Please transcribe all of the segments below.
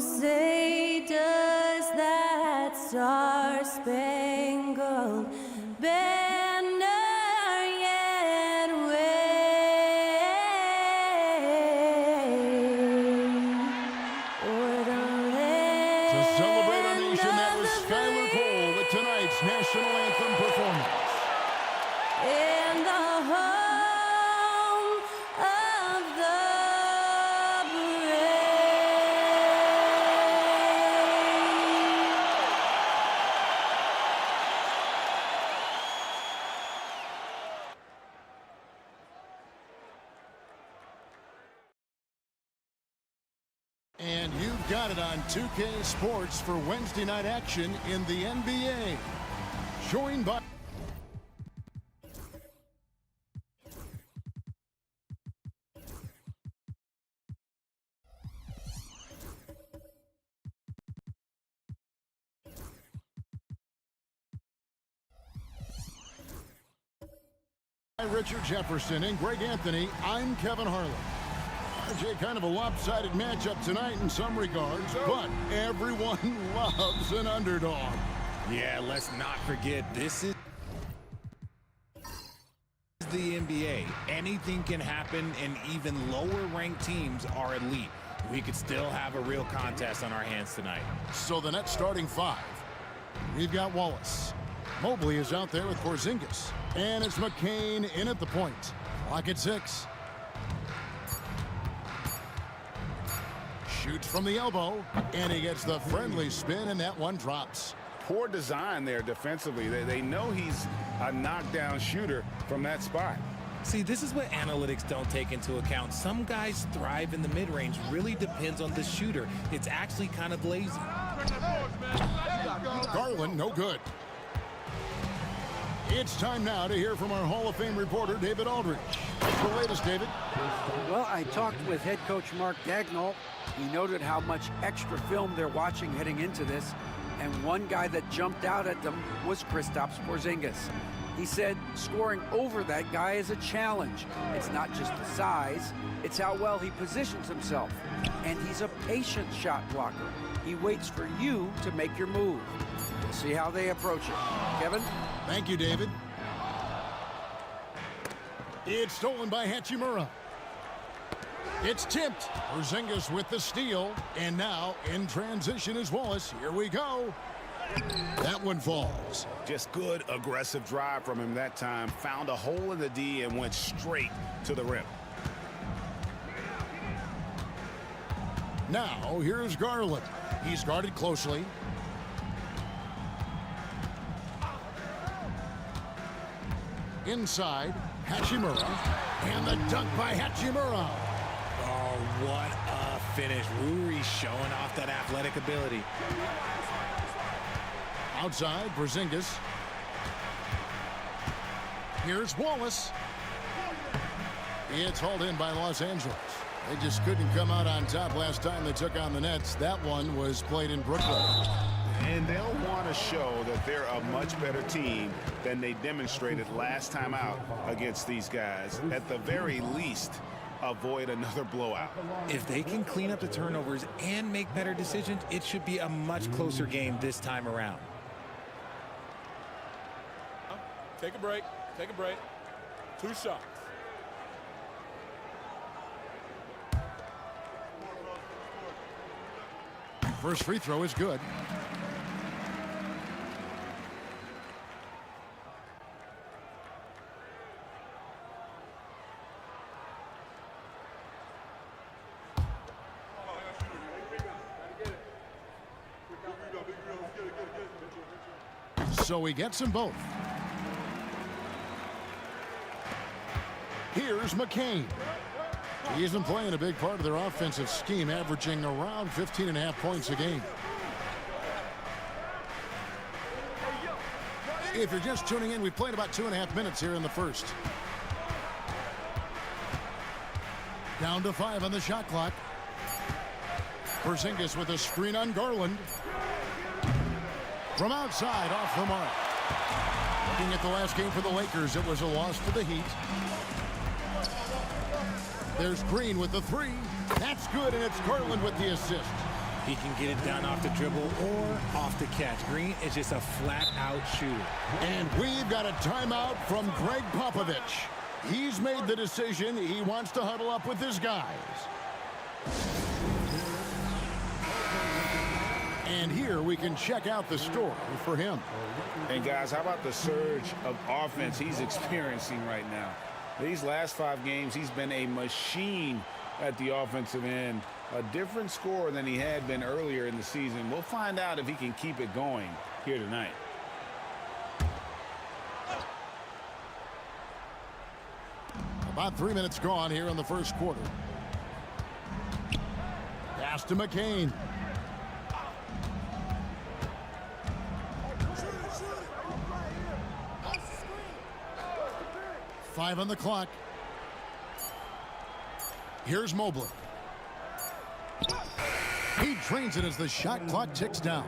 say does that star-spangled banner yet wave o'er the land to celebrate our nation, that was Skylar Cole with tonight's national anthem performance. in the home of the brave. And you've got it on 2K Sports for Wednesday night action in the NBA. Joined by Richard Jefferson and Greg Anthony. I'm Kevin Harlan. RJ, kind of a lopsided matchup tonight in some regards, but everyone loves an underdog. Yeah, let's not forget, this is the NBA. Anything can happen, and even lower-ranked teams are elite. We could still have a real contest on our hands tonight. So the net starting five. We've got Wallace. Mobley is out there with Porzingis. And it's McCain in at the point. Clock at 6. Shoots from the elbow, and he gets the friendly spin, and that one drops. Poor design there defensively. They know he's a knockdown shooter from that spot. See, this is what analytics don't take into account. Some guys thrive in the mid-range. Really depends on the shooter. It's actually kind of lazy. Garland, no good. It's time now to hear from our Hall of Fame reporter, David Aldridge. What's the latest, David? Well, I talked with head coach Mark Dagnall. He noted how much extra film they're watching heading into this, and one guy that jumped out at them was Kristaps Porzingis. He said scoring over that guy is a challenge. It's not just the size, it's how well he positions himself. And he's a patient shot blocker. He waits for you to make your move. We'll see how they approach it. Kevin? Thank you, David. It's stolen by Hachimura. It's tipped. Porzingis with the steal. And now in transition is Wallace. Here we go. That one falls. Just good aggressive drive from him that time. Found a hole in the D and went straight to the rim. Now here's Garland. He's guarded closely. Inside, Hachimura. And the dunk by Hachimura. Oh, what a finish. Ruri's showing off that athletic ability. Outside, Porzingis. Here's Wallace. It's hauled in by Los Angeles. They just couldn't come out on top last time they took on the Nets. That one was played in Brooklyn. And they'll want to show that they're a much better team than they demonstrated last time out against these guys. At the very least, avoid another blowout. If they can clean up the turnovers and make better decisions, it should be a much closer game this time around. Take a break. Take a break. 2 shots. First free throw is good. So he gets them both. Here's McCain. He isn't playing a big part of their offensive scheme, averaging around 15.5 points a game. If you're just tuning in, we've played about 2.5 minutes here in the first. Down to 5 on the shot clock. Porzingis with a screen on Garland. From outside, off the mark. Looking at the last game for the Lakers, it was a loss to the Heat. There's Green with the 3. That's good, and it's Garland with the assist. He can get it down off the dribble or off the catch. Green is just a flat-out shooter. And we've got a timeout from Greg Popovich. He's made the decision. He wants to huddle up with his guys. And here we can check out the story for him. And guys, how about the surge of offense he's experiencing right now? These last 5 games, he's been a machine at the offensive end. A different score than he had been earlier in the season. We'll find out if he can keep it going here tonight. About 3 minutes gone here in the first quarter. Pass to McCain. Five on the clock. Here's Mobley. He drains it as the shot clock ticks down.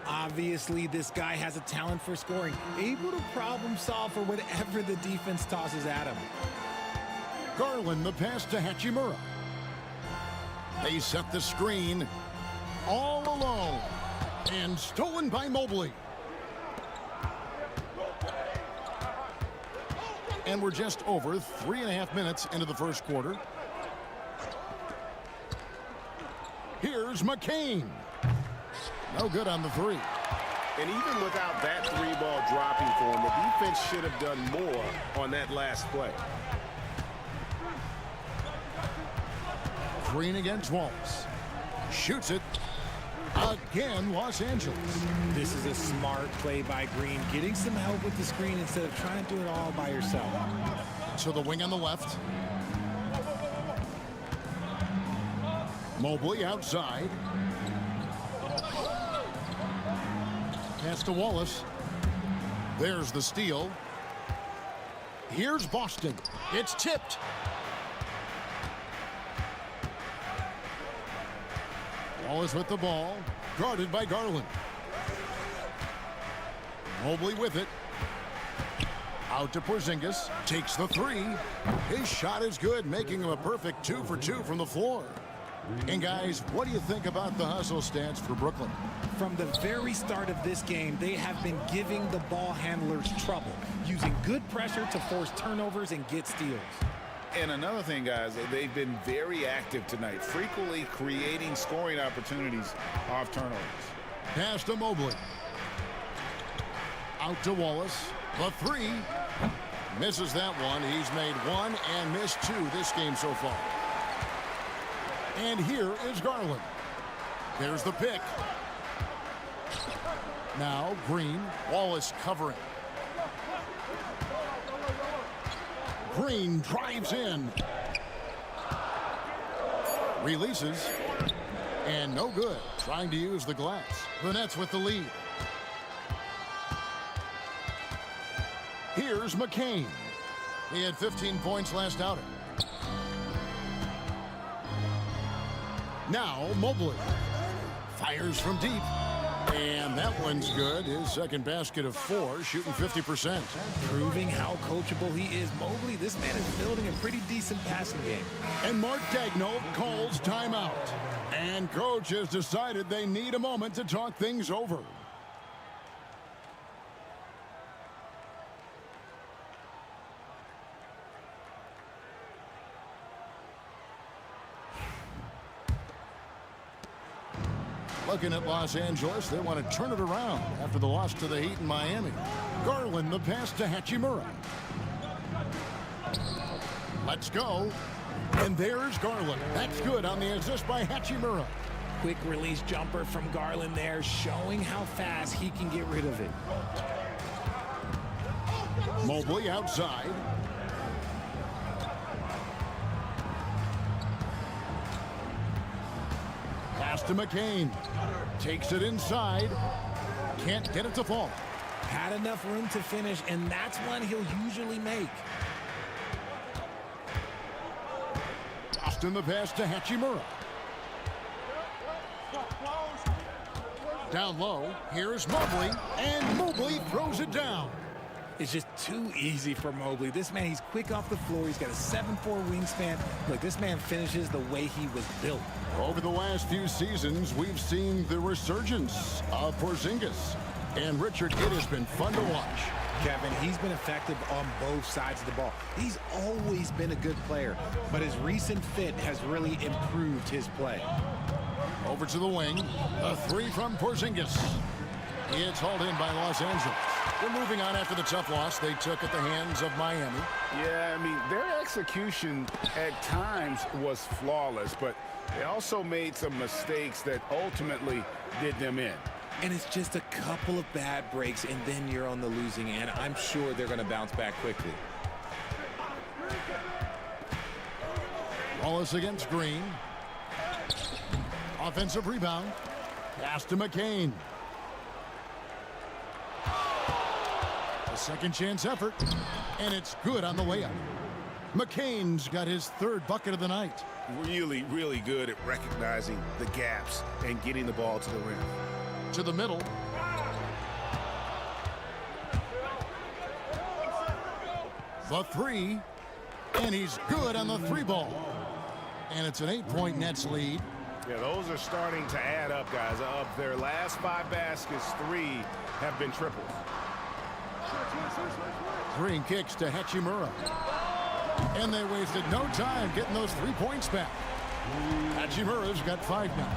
Obviously, this guy has a talent for scoring, able to problem solve for whatever the defense tosses at him. Garland, the pass to Hachimura. They set the screen all alone and stolen by Mobley. And we're just over 3.5 minutes into the first quarter. Here's McCain. No good on the three. And even without that 3-ball dropping for him, the defense should have done more on that last play. Green against Wallace. Shoots it. Again, Los Angeles. This is a smart play by Green, getting some help with the screen instead of trying to do it all by yourself. So the wing on the left. Mobley outside. Pass to Wallace. There's the steal. Here's Boston. It's tipped. Wallace with the ball. Guarded by Garland. Mobley with it. Out to Porzingis. Takes the three. His shot is good, making him a perfect 2 for 2 from the floor. And guys, what do you think about the hustle stats for Brooklyn? From the very start of this game, they have been giving the ball handlers trouble, using good pressure to force turnovers and get steals. And another thing, guys, they've been very active tonight, frequently creating scoring opportunities off turnovers. Pass to Mobley. Out to Wallace. The three. Misses that one. He's made 1 and missed 2 this game so far. And here is Garland. There's the pick. Now Green. Wallace covering. Green drives in. Releases. And no good. Trying to use the glass. The Nets with the lead. Here's McCain. He had 15 points last outing. Now Mobley. Fires from deep. And that one's good. His second basket of 4, shooting 50%. Proving how coachable he is. Mobley, this man is building a pretty decent passing game. And Mark Daigneault calls timeout. And coach has decided they need a moment to talk things over. Looking at Los Angeles, they want to turn it around after the loss to the Heat in Miami. Garland, the pass to Hachimura. Let's go. And there's Garland. That's good on the assist by Hachimura. Quick release jumper from Garland there, showing how fast he can get rid of it. Mobley outside. Pass to McCain. Takes it inside. Can't get it to fall. Had enough room to finish, and that's one he'll usually make. Boston the pass to Hachimura. Down low. Here's Mobley. And Mobley throws it down. It's just too easy for Mobley. This man, he's quick off the floor. He's got a 7'4" wingspan. Look, this man finishes the way he was built. Over the last few seasons, we've seen the resurgence of Porzingis. And Richard, it has been fun to watch. Kevin, he's been effective on both sides of the ball. He's always been a good player, but his recent fit has really improved his play. Over to the wing. A three from Porzingis. It's hauled in by Los Angeles. They're moving on after the tough loss they took at the hands of Miami. Yeah, I mean, their execution at times was flawless, but they also made some mistakes that ultimately did them in. And it's just a couple of bad breaks, and then you're on the losing end. I'm sure they're going to bounce back quickly. Wallace against Green. Offensive rebound. Pass to McCain. A second chance effort. And it's good on the layup. McCain's got his third bucket of the night. Really, really good at recognizing the gaps and getting the ball to the rim. To the middle. The three. And he's good on the three ball. And it's an 8-point Nets lead. Yeah, those are starting to add up, guys. Of their last 5 baskets, 3 have been triples. Green kicks to Hachimura. And they wasted no time getting those 3 points back. Hachimura's got 5 now.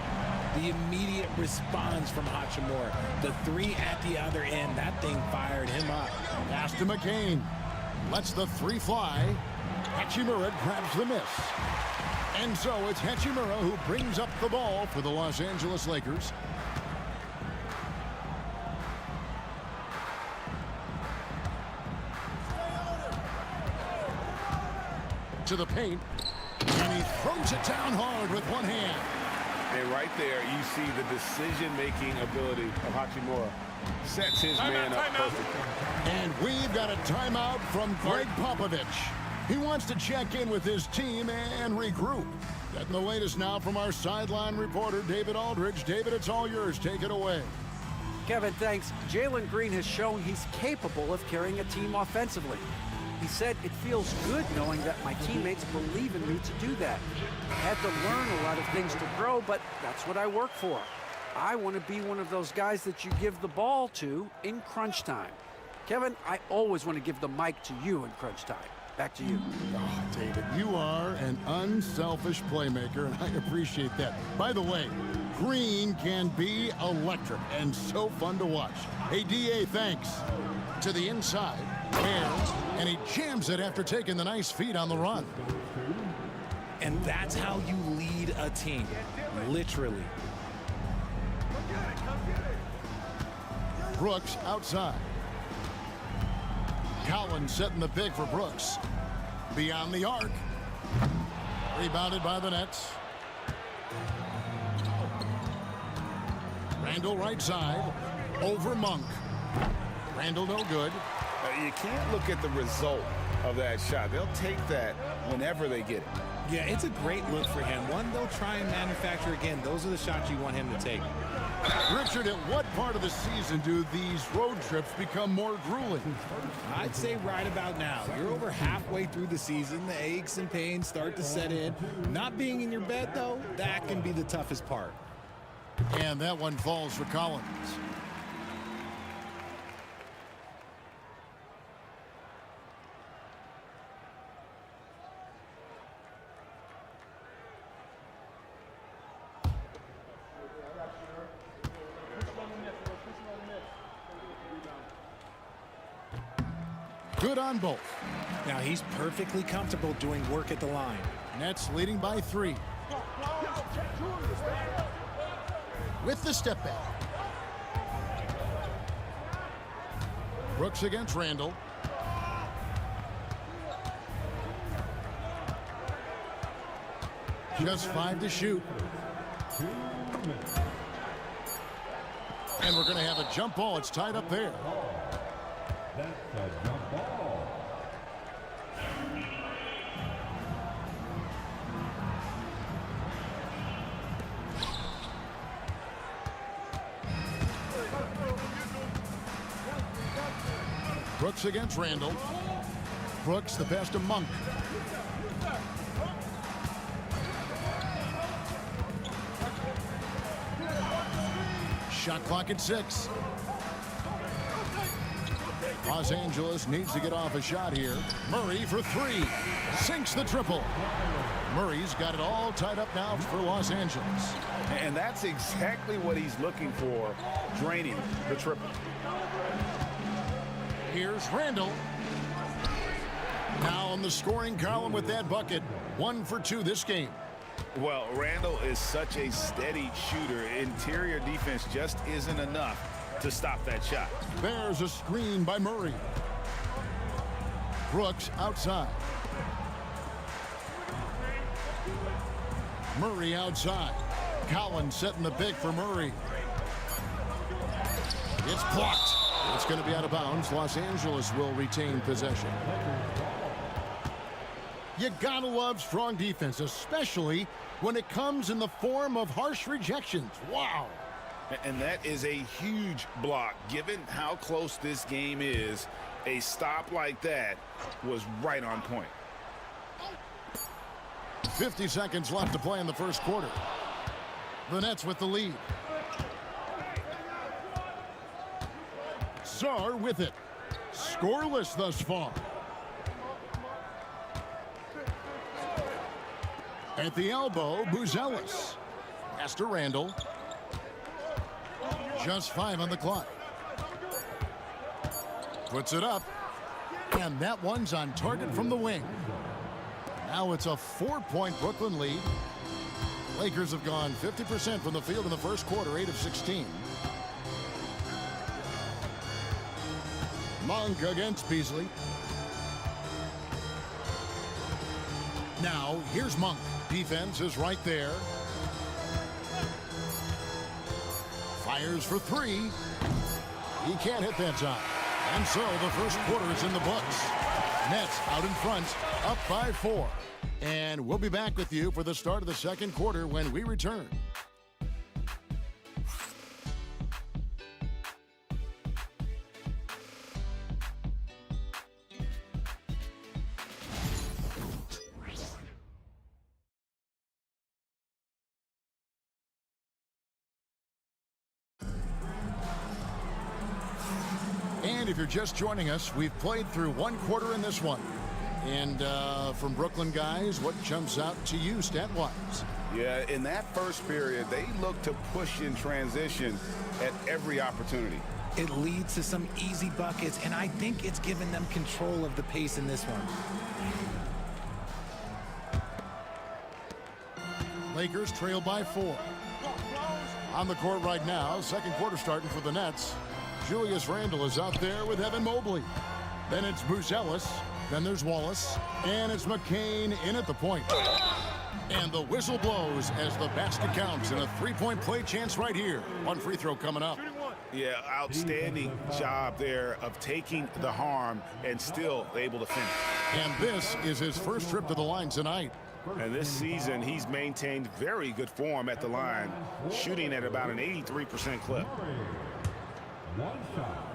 The immediate response from Hachimura. The 3 at the other end, that thing fired him up. Pass to McCain. Lets the 3 fly. Hachimura grabs the miss. And so it's Hachimura who brings up the ball for the Los Angeles Lakers. To the paint. And he throws it down hard with one hand. And right there, you see the decision-making ability of Hachimura. Sets his man up perfectly. And we've got a timeout from Greg Popovich. He wants to check in with his team and regroup. Getting the latest now from our sideline reporter, David Aldridge. David, it's all yours. Take it away. Kevin, thanks. Jalen Green has shown he's capable of carrying a team offensively. He said, "It feels good knowing that my teammates believe in me to do that. I had to learn a lot of things to grow, but that's what I work for. I want to be one of those guys that you give the ball to in crunch time." Kevin, I always want to give the mic to you in crunch time. Back to you. Oh, David, you are an unselfish playmaker, and I appreciate that. By the way, Green can be electric and so fun to watch. Hey, DA, thanks. To the inside, and he jams it after taking the nice feed on the run. And that's how you lead a team, literally. Brooks outside. Collins setting the pick for Brooks. Beyond the arc. Rebounded by the Nets. Randall right side. Over Monk. Randall no good. You can't look at the result of that shot. They'll take that whenever they get it. Yeah, it's a great look for him. One they'll try and manufacture again. Those are the shots you want him to take. Richard, at what part of the season do these road trips become more grueling? I'd say right about now. You're over halfway through the season. The aches and pains start to set in. Not being in your bed, though, that can be the toughest part. And that one falls for Collins. Good on both. Now he's perfectly comfortable doing work at the line. Nets leading by 3. With the step back. Brooks against Randall. Just 5 to shoot. And we're going to have a jump ball. It's tied up there. That's a jump ball. Brooks against Randall. Brooks, the pass to Monk. Shot clock at 6. Los Angeles needs to get off a shot here. Murray for 3. Sinks the triple. Murray's got it all tied up now for Los Angeles. And that's exactly what he's looking for, draining the triple. Here's Randall. Now on the scoring column with that bucket. 1 for 2 this game. Well, Randall is such a steady shooter. Interior defense just isn't enough to stop that shot. There's a screen by Murray. Brooks outside. Murray outside. Collins setting the pick for Murray. It's blocked. It's going to be out of bounds. Los Angeles will retain possession. You gotta love strong defense, especially when it comes in the form of harsh rejections. Wow. And that is a huge block. Given how close this game is, a stop like that was right on point. 50 seconds left to play in the first quarter. The Nets with the lead. Czar with it. Scoreless thus far. At the elbow, Buzelis. Pass to Randall. Just 5 on the clock. Puts it up. And that one's on target from the wing. Now it's a 4-point Brooklyn lead. Lakers have gone 50% from the field in the first quarter, 8 of 16. Monk against Beasley. Now, here's Monk. Defense is right there. Fires for 3. He can't hit that time. And so the first quarter is in the books. Nets out in front, up by 4. And we'll be back with you for the start of the second quarter when we return. And if you're just joining us, we've played through one quarter in this one. And from Brooklyn guys, what jumps out to you stat-wise? Yeah, in that first period, they looked to push in transition at every opportunity. It leads to some easy buckets, and I think it's given them control of the pace in this one. Lakers trail by 4. On the court right now, second quarter starting for the Nets. Julius Randle is out there with Evan Mobley. Then it's Buzelis. Then there's Wallace. And it's McCain in at the point. And the whistle blows as the basket counts in a 3-point play chance right here. One free throw coming up. Yeah, outstanding job there of taking the harm and still able to finish. And this is his first trip to the line tonight. And this season, he's maintained very good form at the line, shooting at about an 83% clip. One shot.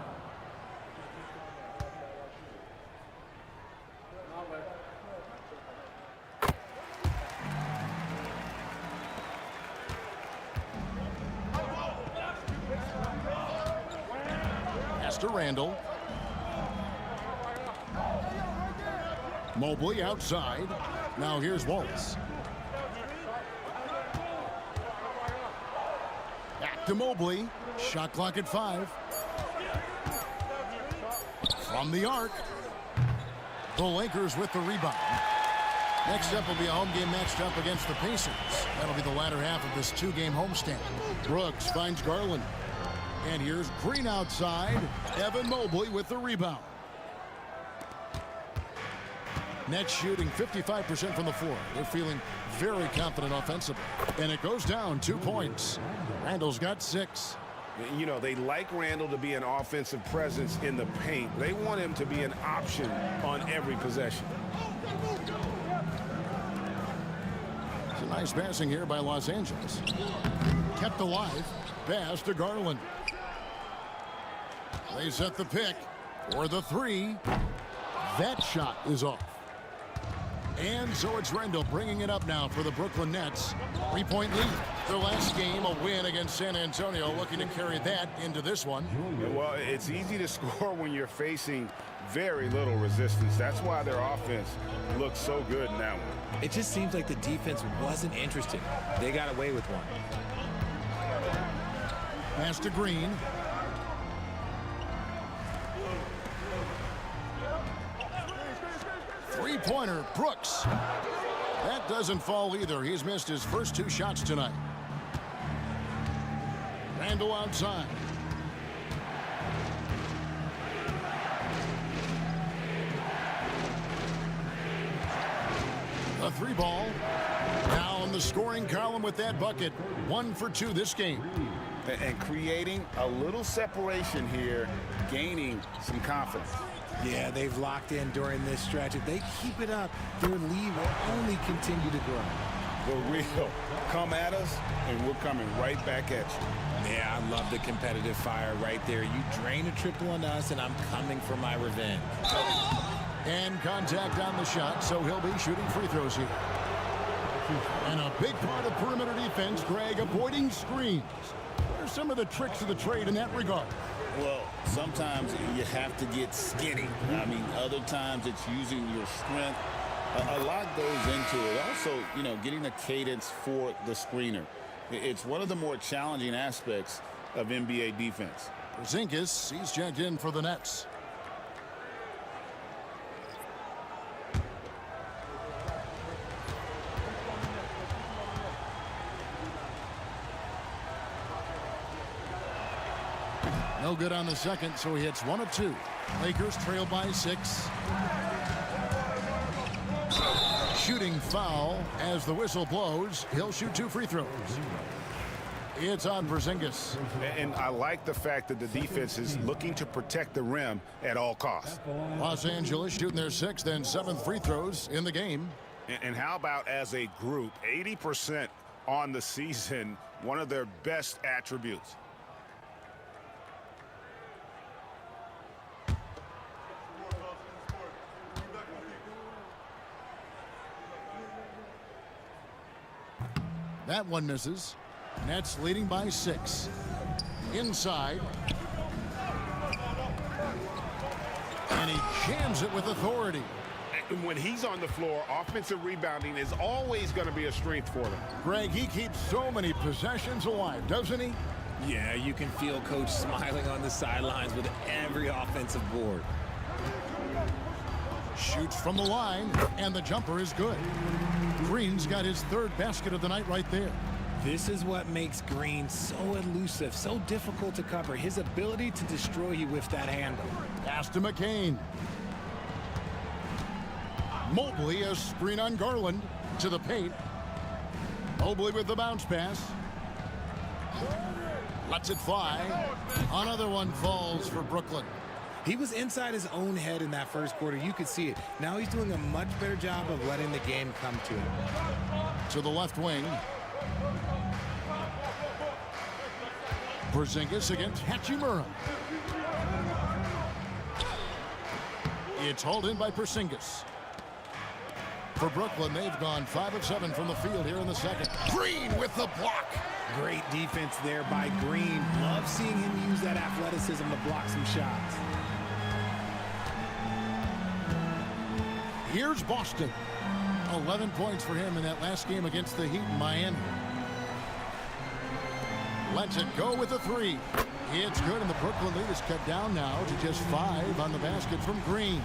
Pass to Randall. Mobley outside. Now here's Wallace. Back to Mobley. Shot clock at 5. From the arc. The Lakers with the rebound. Next up will be a home game matched up against the Pacers. That'll be the latter half of this 2-game homestand. Brooks finds Garland. And here's Green outside. Evan Mobley with the rebound. Nets shooting 55% from the floor. They're feeling very confident offensively. And it goes down 2 points. Randall's got 6. You know, they like Randall to be an offensive presence in the paint. They want him to be an option on every possession. It's a nice passing here by Los Angeles. Kept alive. Pass to Garland. They set the pick. For the three. That shot is off. And so it's Rendell bringing it up now for the Brooklyn Nets. 3-point lead. Their last game, a win against San Antonio, looking to carry that into this one. Well, it's easy to score when you're facing very little resistance. That's why their offense looks so good in that one. It just seems like the defense wasn't interested. They got away with one. Pass to Green. Three-pointer, Brooks. That doesn't fall either. He's missed his first 2 shots tonight. Randall outside. A 3-ball. Now in the scoring column with that bucket. 1 for 2 this game. And creating a little separation here, gaining some confidence. Yeah, they've locked in during this stretch. If they keep it up, their lead will only continue to grow. The real come at us, and we're coming right back at you. Yeah, I love the competitive fire right there. You drain a triple on us, and I'm coming for my revenge. And contact on the shot, so he'll be shooting free throws here. And a big part of perimeter defense, Greg, avoiding screens. What are some of the tricks of the trade in that regard? Well, sometimes you have to get skinny. I mean, other times it's using your strength. A lot goes into it. Also, you know, getting a cadence for the screener. It's one of the more challenging aspects of NBA defense. Porzingis, he's checked in for the Nets. No good on the second, so he hits 1 of 2. Lakers trail by 6. Shooting foul as the whistle blows. He'll shoot 2 free throws. It's on Porzingis. And I like the fact that the defense is looking to protect the rim at all costs. Los Angeles shooting their 6th and 7th free throws in the game. And how about as a group, 80% on the season, one of their best attributes. That one misses. Nets leading by 6. Inside. And he jams it with authority. And when he's on the floor, offensive rebounding is always going to be a strength for them. Greg, he keeps so many possessions alive, doesn't he? Yeah, you can feel Coach smiling on the sidelines with every offensive board. Shoots from the line, and the jumper is good. Green's got his 3rd basket of the night right there. This is what makes Green so elusive, so difficult to cover. His ability to destroy you with that handle. Pass to McCain. Mobley, a screen on Garland to the paint. Mobley with the bounce pass. Lets it fly. Another one falls for Brooklyn. He was inside his own head in that first quarter. You could see it. Now he's doing a much better job of letting the game come to him. To the left wing. Porzingis against Hachimura. It's hauled in by Porzingis. For Brooklyn, they've gone 5 of 7 from the field here in the second. Green with the block. Great defense there by Green. Love seeing him use that athleticism to block some shots. Here's Boston. 11 points for him in that last game against the Heat in Miami. Lets it go with a 3. It's good, and the Brooklyn lead is cut down now to just 5 on the basket from Green.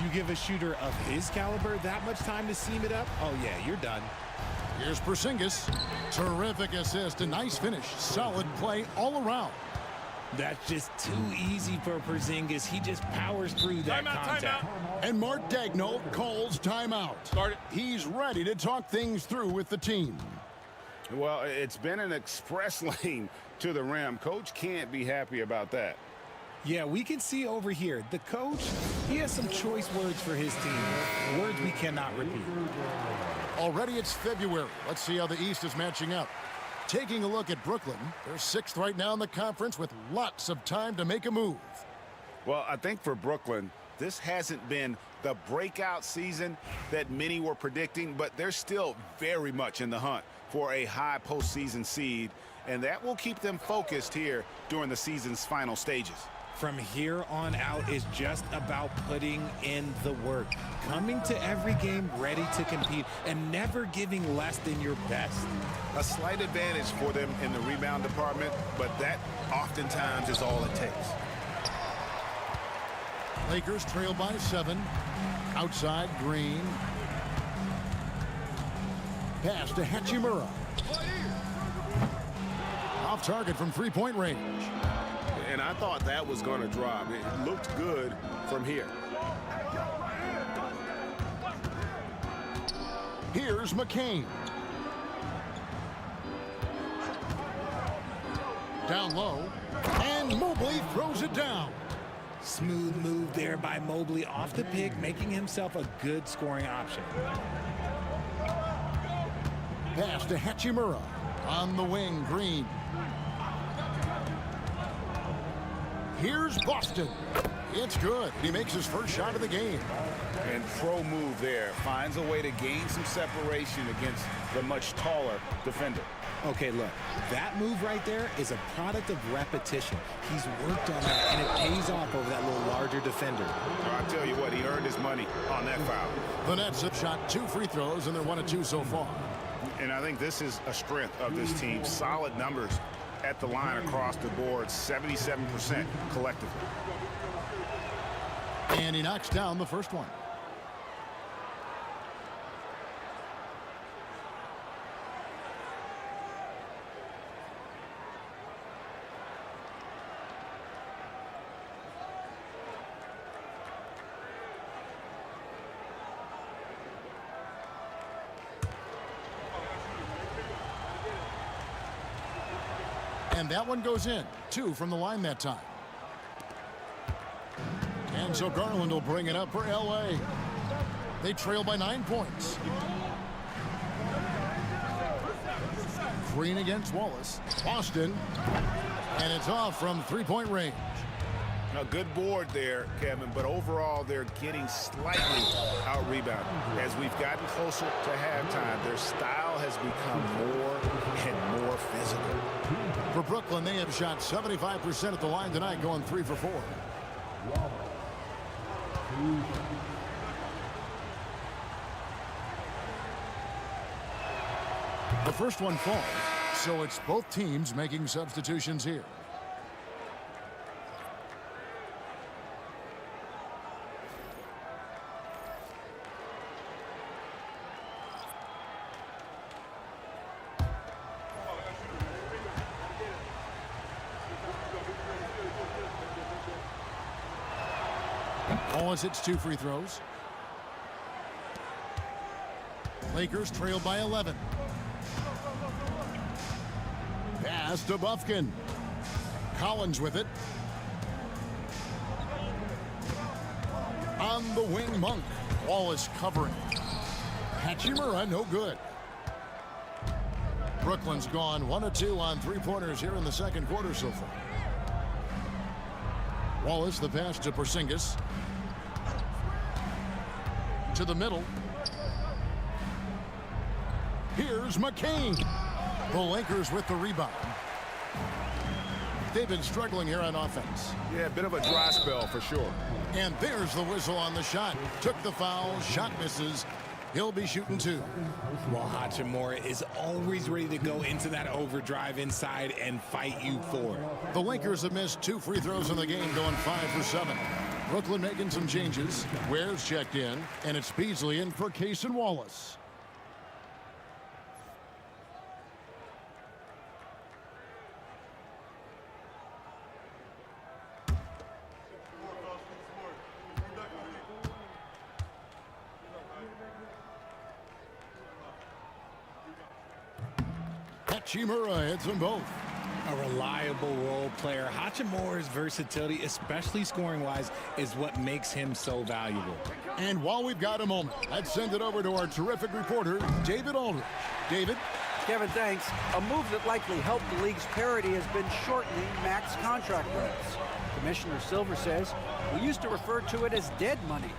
You give a shooter of his caliber that much time to seam it up, oh yeah, you're done. Here's Porzingis. Terrific assist, a nice finish. Solid play all around. That's just too easy for Porzingis. He just powers through that contact. And Mark Daigneault calls timeout. Start it. He's ready to talk things through with the team. Well, it's been an express lane to the rim. Coach can't be happy about that. Yeah, we can see over here. The coach, he has some choice words for his team. Words we cannot repeat. Already it's February. Let's see how the East is matching up. Taking a look at Brooklyn, they're 6th right now in the conference with lots of time to make a move. Well, I think for Brooklyn, this hasn't been the breakout season that many were predicting, but they're still very much in the hunt for a high postseason seed, and that will keep them focused here during the season's final stages. From here on out is just about putting in the work, coming to every game ready to compete, and never giving less than your best. A slight advantage for them in the rebound department, but that oftentimes is all it takes. Lakers trail by 7. Outside, Green. Pass to Hachimura. Off target from three-point range. And I thought that was going to drop. It looked good from here. Here's McCain. Down low. And Mobley throws it down. Smooth move there by Mobley off the pick, making himself a good scoring option. Pass to Hachimura. On the wing, Green. Here's Boston. It's good. He makes his first shot of the game. And pro move there. Finds a way to gain some separation against the much taller defender. Okay, look, that move right there is a product of repetition. He's worked on that, and it pays off over that little larger defender. I'll tell you what, he earned his money on that foul. The Nets have shot 2 free throws, and they're 1 of 2 so far. And I think this is a strength of this team. Solid numbers at the line across the board, 77% collectively. And he knocks down the first one. And that one goes in. 2 from the line that time. And so Garland will bring it up for L.A. They trail by 9 points. Green against Wallace. Boston. And it's off from three-point range. A good board there, Kevin, but overall they're getting slightly out-rebounded. As we've gotten closer to halftime, their style has become more and more physical. For Brooklyn, they have shot 75% at the line tonight, going 3 for 4. The first one falls, so it's both teams making substitutions here. Wallace hits 2 free throws. Lakers trail by 11. Pass to Bufkin. Collins with it. On the wing, Monk. Wallace covering. Hachimura, no good. Brooklyn's gone 1 of 2 on three-pointers here in the second quarter so far. Wallace, the pass to Porzingis. To the middle. Here's McCain. The Lakers with the rebound. They've been struggling here on offense. Yeah, a bit of a dry spell for sure. And there's the whistle on the shot. Took the foul, shot misses. He'll be shooting 2. Well, Hachimura is always ready to go into that overdrive inside and fight you for it. The Lakers have missed 2 free throws in the game, going 5 for 7. Brooklyn making some changes. Ware's checked in, and it's Beasley in for Case and Wallace. Hachimura hits them both. A reliable role player. Hachimura's versatility, especially scoring-wise, is what makes him so valuable. And while we've got a moment, let's send it over to our terrific reporter, David Aldridge. David? Kevin, thanks. A move that likely helped the league's parity has been shortening max contract limits. The Commissioner Silver says, we used to refer to it as dead money.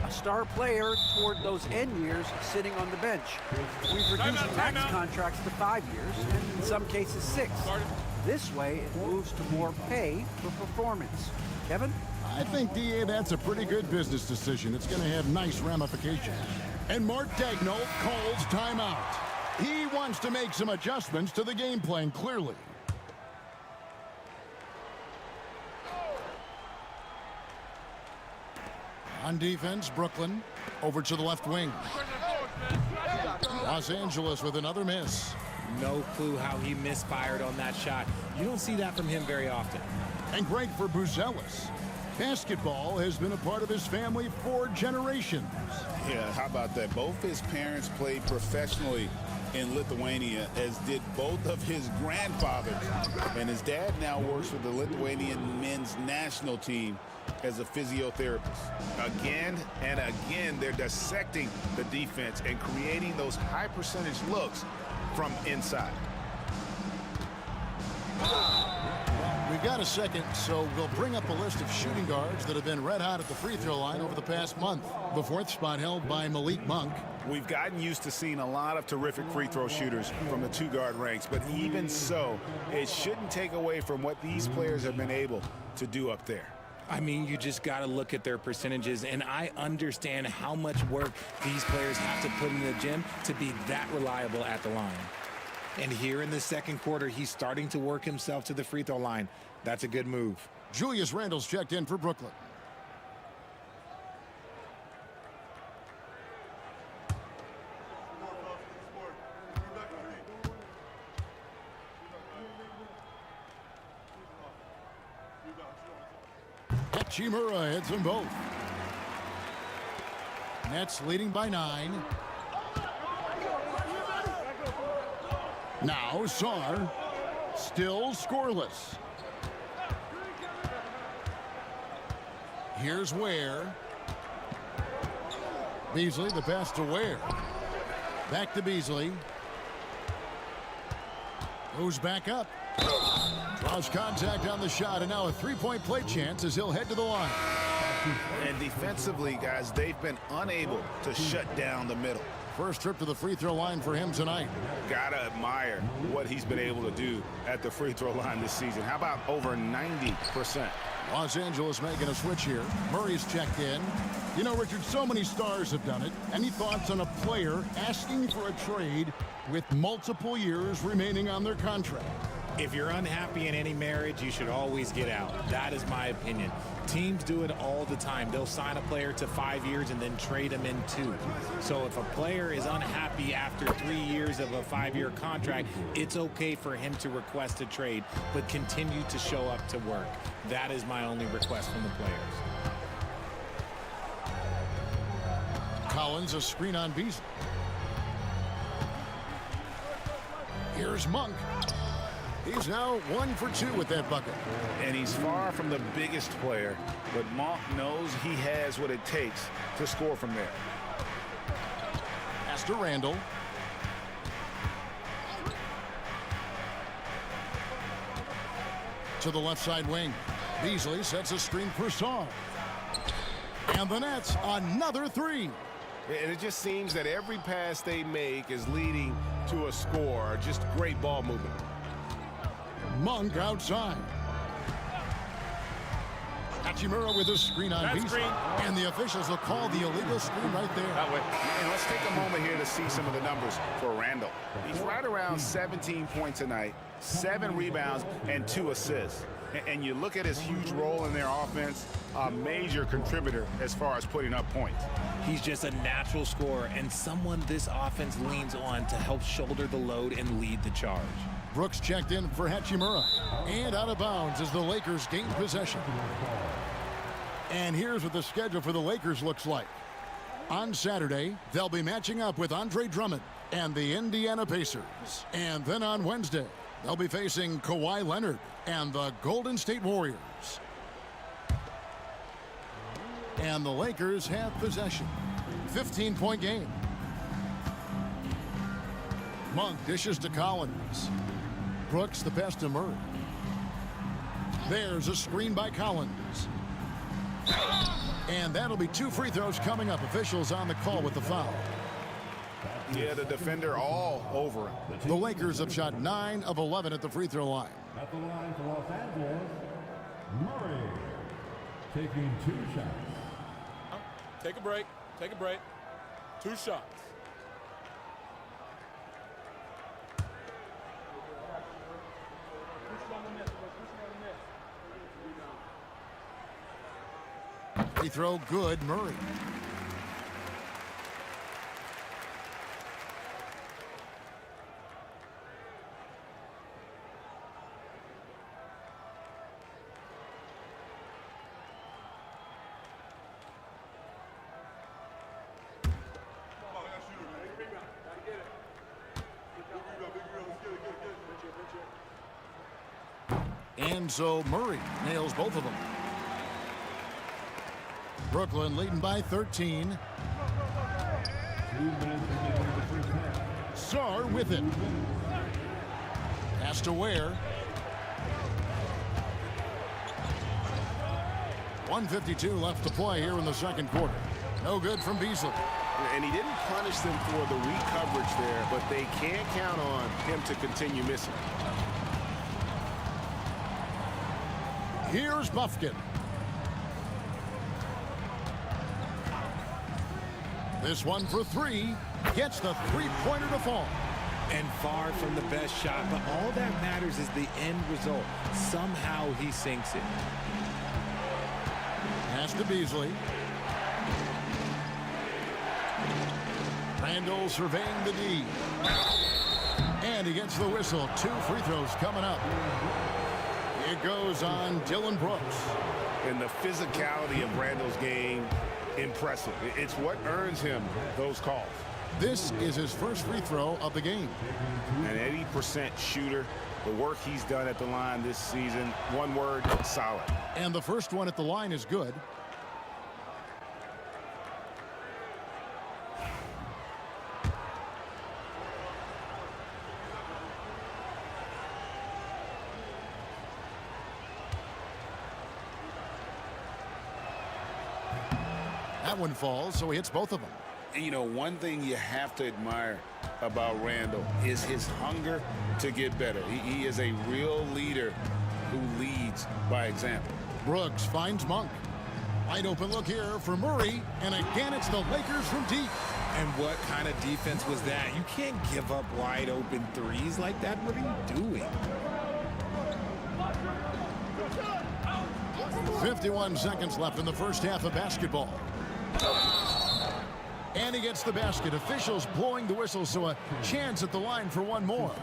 A star player toward those end years sitting on the bench. We've reduced max contracts to 5 years, and in some cases 6. This way, it moves to more pay for performance. Kevin? I think, DA, that's a pretty good business decision. It's going to have nice ramifications. And Mark Daigneault calls timeout. He wants to make some adjustments to the game plan, clearly. On defense, Brooklyn over to the left wing. Los Angeles with another miss. No clue how he misfired on that shot. You don't see that from him very often. And great for Buzelis. Basketball has been a part of his family for generations. Yeah, how about that? Both his parents played professionally in Lithuania, as did both of his grandfathers. And his dad now works with the Lithuanian men's national team as a physiotherapist. Again and again, they're dissecting the defense and creating those high percentage looks from inside. We've got a second, so we'll bring up a list of shooting guards that have been red hot at the free throw line over the past month. The fourth spot held by Malik Monk. We've gotten used to seeing a lot of terrific free throw shooters from the two-guard ranks, but even so, it shouldn't take away from what these players have been able to do up there. I mean, you just got to look at their percentages, and I understand how much work these players have to put in the gym to be that reliable at the line. And here in the second quarter, he's starting to work himself to the free throw line. That's a good move. Julius Randle's checked in for Brooklyn. Hachimura hits them both. Nets leading by 9. Now Sarr, still scoreless. Here's Ware. Beasley, the pass to Ware. Back to Beasley. Goes back up. Draws contact on the shot, and now a three-point play chance as he'll head to the line. And defensively, guys, they've been unable to shut down the middle. First trip to the free throw line for him tonight. Gotta admire what he's been able to do at the free throw line this season. How about over 90%? Los Angeles making a switch here. Murray's checked in. You know, Richard, so many stars have done it. Any thoughts on a player asking for a trade with multiple years remaining on their contract? If you're unhappy in any marriage, you should always get out. That is my opinion. Teams do it all the time. They'll sign a player to 5 years and then trade him in 2. So if a player is unhappy after 3 years of a 5-year contract, it's okay for him to request a trade, but continue to show up to work. That is my only request from the players. Collins, a screen on Beasley. Here's Monk. He's now 1 for 2 with that bucket. And he's far from the biggest player, but Monk knows he has what it takes to score from there. Pass to Randle. To the left side wing. Beasley sets a screen for Sarr. And the Nets, another 3. And it just seems that every pass they make is leading to a score. Just great ball movement. Monk outside. Hachimura with a screen on Beasley. And the officials will call the illegal screen right there. And let's take a moment here to see some of the numbers for Randle. He's right around 17 points a night, 7 rebounds, and 2 assists. And you look at his huge role in their offense, a major contributor as far as putting up points. He's just a natural scorer and someone this offense leans on to help shoulder the load and lead the charge. Brooks checked in for Hachimura. And out of bounds as the Lakers gain possession. And here's what the schedule for the Lakers looks like. On Saturday, they'll be matching up with Andre Drummond and the Indiana Pacers. And then on Wednesday, they'll be facing Kawhi Leonard and the Golden State Warriors. And the Lakers have possession. 15-point game. Monk dishes to Collins. Brooks the pass to Murray. There's a screen by Collins. And that'll be 2 free throws coming up. Officials on the call with the foul. Yeah, the defender all over him. The Lakers have shot 9 of 11 at the free throw line. At the line for Los Angeles, Murray taking 2 shots. Take a break. Take a break. 2 shots. Free throw good, Murray. And so Murray nails both of them. Brooklyn leading by 13. 2 minutes remaining in the first half. Sarr with it. Pass to Ware. 1:52 left to play here in the second quarter. No good from Beasley. And he didn't punish them for the weak coverage there, but they can't count on him to continue missing. Here's Bufkin. This one for 3. Gets the three-pointer to fall. And far from the best shot, but all that matters is the end result. Somehow he sinks it. Pass to Beasley. Randall surveying the D. And he gets the whistle. 2 free throws coming up. It goes on Dylan Brooks. And the physicality of Randall's game, impressive. It's what earns him those calls. This is his first free throw of the game. An 80% shooter. The work he's done at the line this season, one word, solid. And the first one at the line is good. That one falls, so he hits both of them. And, you know, one thing you have to admire about Randall is his hunger to get better. He is a real leader who leads by example. Brooks finds Monk. Wide open look here for Murray, and again it's the Lakers from deep. And what kind of defense was that? You can't give up wide open threes like that. What are you doing? 51 seconds left in the first half of basketball. And he gets the basket. Officials blowing the whistle, so a chance at the line for one more.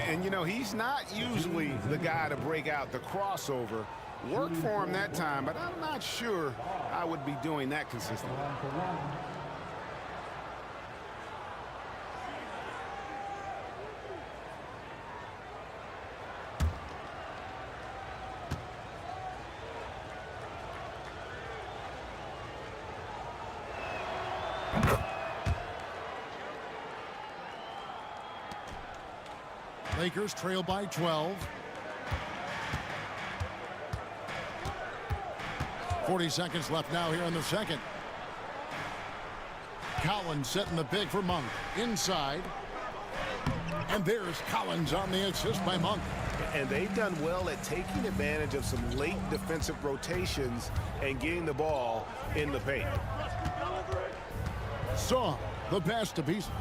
And, you know, he's not usually the guy to break out the crossover. Worked for him that time, but I'm not sure I would be doing that consistently. Lakers trail by 12. 40 seconds left now here in the second. Collins setting the big for Monk. Inside. And there's Collins on the assist by Monk. And they've done well at taking advantage of some late defensive rotations and getting the ball in the paint. Saw the pass to Beasley.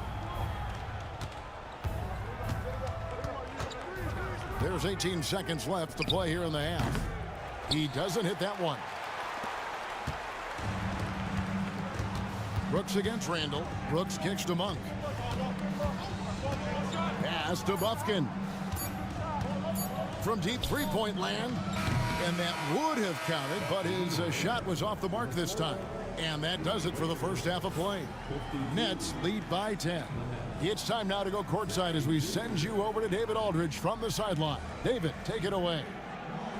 There's 18 seconds left to play here in the half. He doesn't hit that one. Brooks against Randall. Brooks kicks to Monk. Pass to Bufkin. From deep three-point land. And that would have counted, but his shot was off the mark this time. And that does it for the first half of play. Nets lead by 10. It's time now to go courtside as we send you over to David Aldridge from the sideline. David, take it away.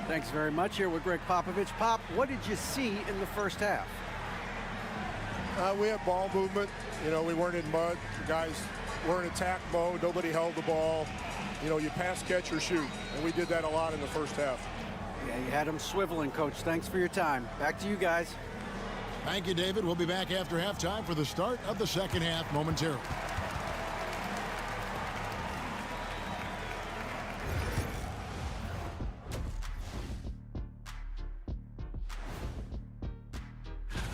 Thanks very much. Here with Greg Popovich. Pop, what did you see in the first half? We had ball movement. You know, we weren't in mud. The guys were in attack mode. Nobody held the ball. You know, you pass, catch, or shoot. And we did that a lot in the first half. Yeah, you had them swiveling, Coach. Thanks for your time. Back to you guys. Thank you, David. We'll be back after halftime for the start of the second half momentarily.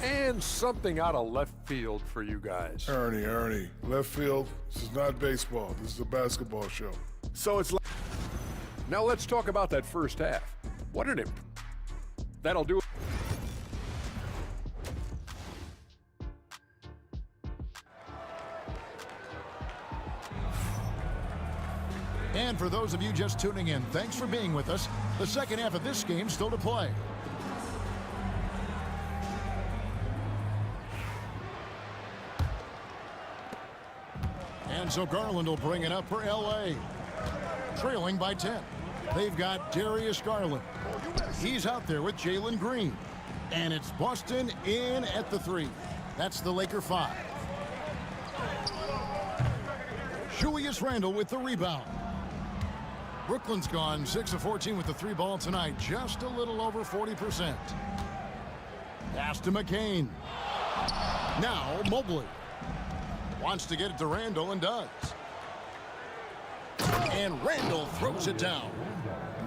And something out of left field for you guys. Ernie, left field, this is not baseball. This is a basketball show. So it's like... Now let's talk about that first half. What an imp... That'll do it. And for those of you just tuning in, thanks for being with us. The second half of this game still to play. And so Garland will bring it up for L.A. Trailing by 10. They've got Darius Garland. He's out there with Jalen Green. And it's Boston in at the 3. That's the Laker 5. Julius Randle with the rebound. Brooklyn's gone 6 of 14 with the 3 ball tonight. Just a little over 40%. Pass to McCain. Now Mobley. Wants to get it to Randle and does. And Randle throws it down.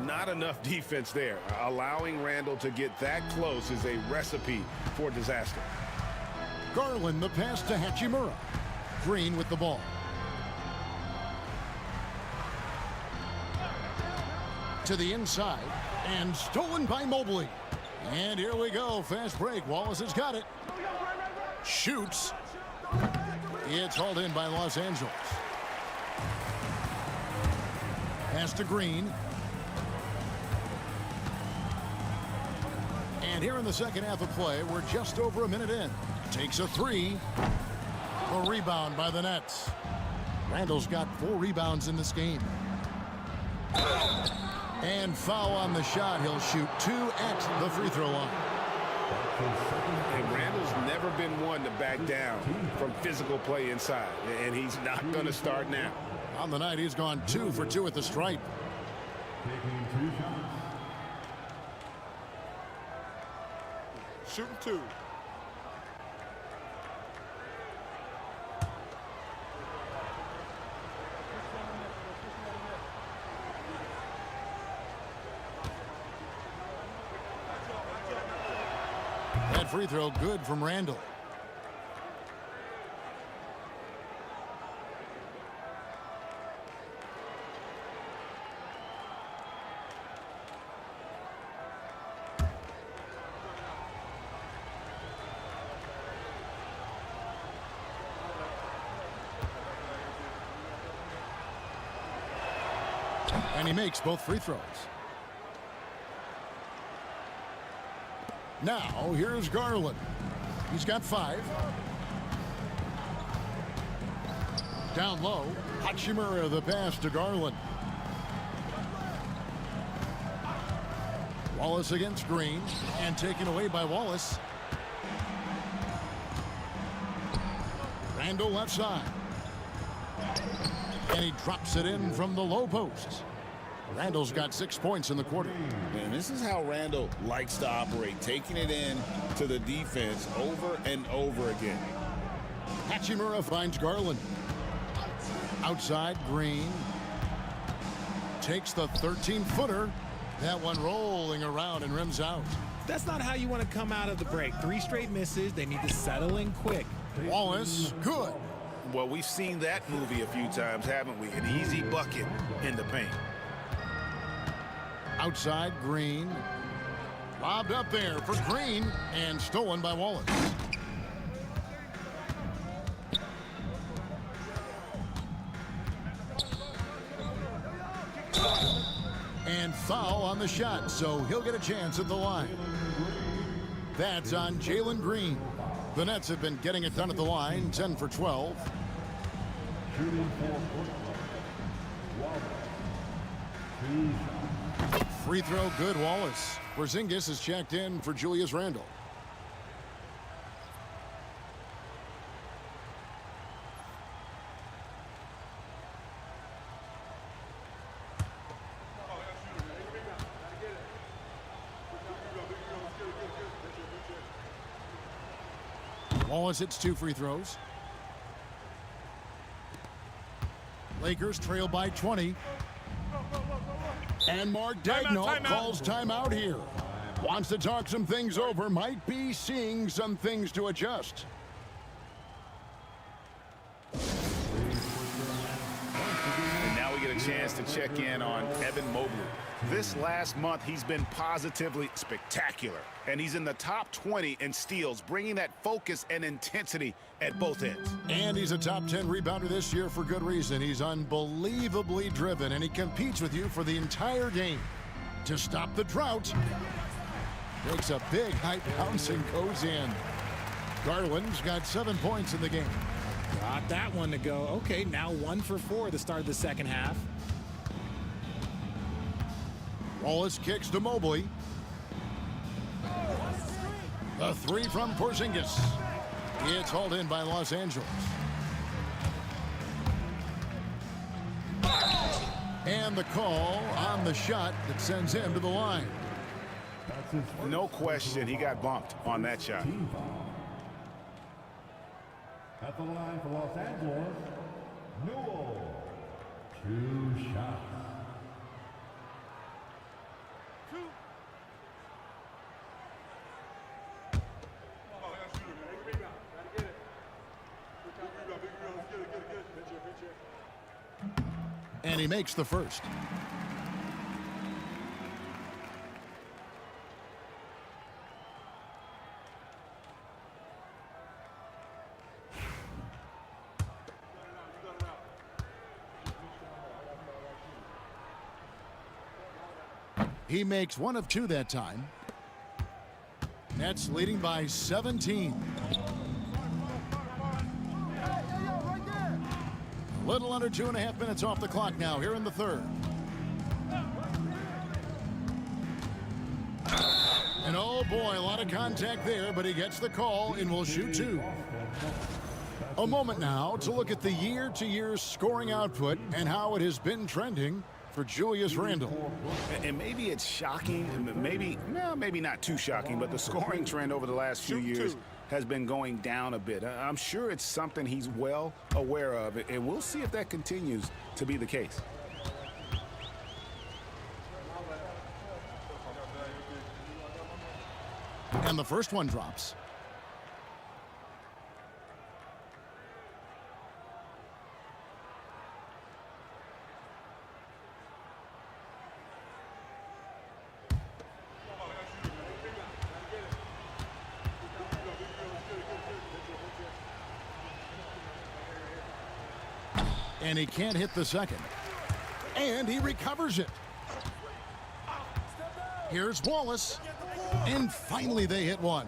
Not enough defense there. Allowing Randle to get that close is a recipe for disaster. Garland the pass to Hachimura. Green with the ball. To the inside and stolen by Mobley. And here we go. Fast break. Wallace has got it. Shoots. It's hauled in by Los Angeles. Pass to Green. And here in the second half of play, we're just over a minute in. Takes a 3. A rebound by the Nets. Randle's got 4 rebounds in this game. And foul on the shot. He'll shoot 2 at the free throw line. And Randle's never been one to back down from physical play inside. And he's not going to start now. On the night, he's gone 2 for 2 at the stripe. Taking 2 shots. Shooting 2. That free throw good from Randle. And he makes both free throws. Now, here's Garland. He's got 5. Down low, Hachimura the pass to Garland. Wallace against Green, and taken away by Wallace. Randle left side. And he drops it in from the low post. Randle's got 6 points in the quarter. And this is how Randle likes to operate, taking it in to the defense over and over again. Hachimura finds Garland. Outside, Green. Takes the 13-footer. That one rolling around and rims out. That's not how you want to come out of the break. 3 straight misses. They need to settle in quick. Wallace, good. Well, we've seen that movie a few times, haven't we? An easy bucket in the paint. Outside, Green. Lobbed up there for Green and stolen by Wallace. And foul on the shot, so he'll get a chance at the line. That's on Jalen Green. The Nets have been getting it done at the line, 10 for 12. Shooting for Portland. Wallace. 2 shots. Free throw good, Wallace. Porzingis is checked in for Julius Randle. Wallace hits 2 free throws. Lakers trail by 20. And Mark Daigneault calls timeout here. Wants to talk some things over. Might be seeing some things to adjust. And now we get a chance to check in on Evan Mobley. This last month, he's been positively spectacular. And he's in the top 20 in steals, bringing that focus and intensity at both ends. And he's a top 10 rebounder this year for good reason. He's unbelievably driven, and he competes with you for the entire game. To stop the drought, takes a big high bounce and goes in. Garland's got 7 points in the game. Got that one to go. Okay, now 1 for 4 at the start of the second half. Wallace kicks to Mobley. The 3 from Porzingis. It's hauled in by Los Angeles. And the call on the shot that sends him to the line. No question, he got bumped on that shot. At the line for Los Angeles, Newell. 2 shots. And he makes the first. He makes 1 of 2 that time. Nets leading by 17. A little under 2.5 minutes off the clock now here in the third. And oh boy, a lot of contact there, but he gets the call and will shoot 2. A moment now to look at the year-to-year scoring output and how it has been trending for Julius Randle. And maybe it's shocking, maybe not too shocking, but the scoring trend over the last few years has been going down a bit. I'm sure it's something he's well aware of, and we'll see if that continues to be the case. And the first one drops. And he can't hit the second. And he recovers it. Here's Wallace. And finally they hit 1.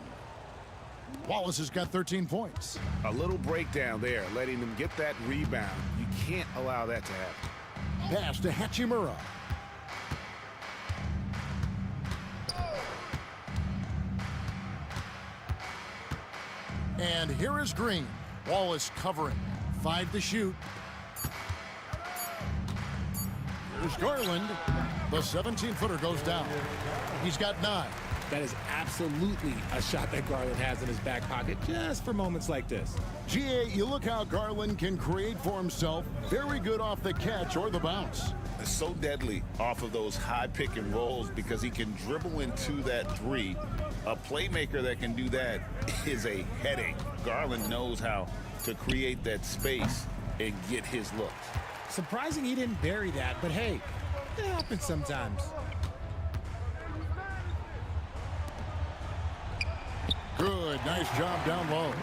Wallace has got 13 points. A little breakdown there, letting them get that rebound. You can't allow that to happen. Pass to Hachimura. And here is Green. Wallace covering. 5 to shoot. Here's Garland. The 17-footer goes down. He's got 9. That is absolutely a shot that Garland has in his back pocket just for moments like this. GA, you look how Garland can create for himself. Very good off the catch or the bounce. It's so deadly off of those high pick and rolls because he can dribble into that 3. A playmaker that can do that is a headache. Garland knows how to create that space and get his looks. Surprising he didn't bury that, but hey, it happens sometimes. Good, nice job down low.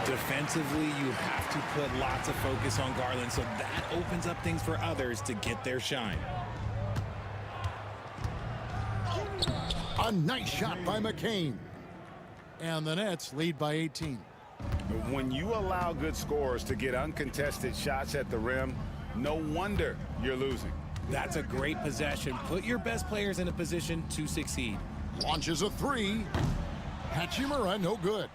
Defensively, you have to put lots of focus on Garland, so that opens up things for others to get their shine. A nice shot by McCain. And the Nets lead by 18. When you allow good scorers to get uncontested shots at the rim, no wonder you're losing. That's a great possession. Put your best players in a position to succeed. Launches a 3. Hachimura, no good.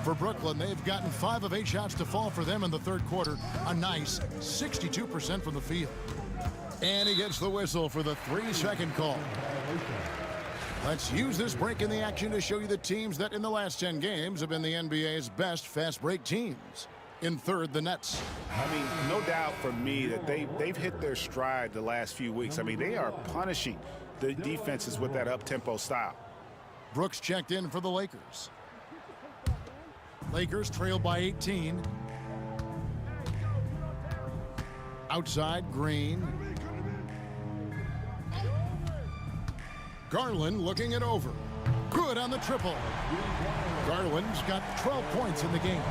For Brooklyn, they've gotten 5 of 8 shots to fall for them in the third quarter. A nice 62% from the field. And he gets the whistle for the 3-second call. Let's use this break in the action to show you the teams that in the last 10 games have been the NBA's best fast break teams. In third, the Nets. I mean, no doubt for me that they've hit their stride the last few weeks. I mean, they are punishing the defenses with that up-tempo style. Brooks checked in for the Lakers. Lakers trail by 18. Outside, Green. Garland looking it over. Good on the triple. Garland's got 12 points in the game.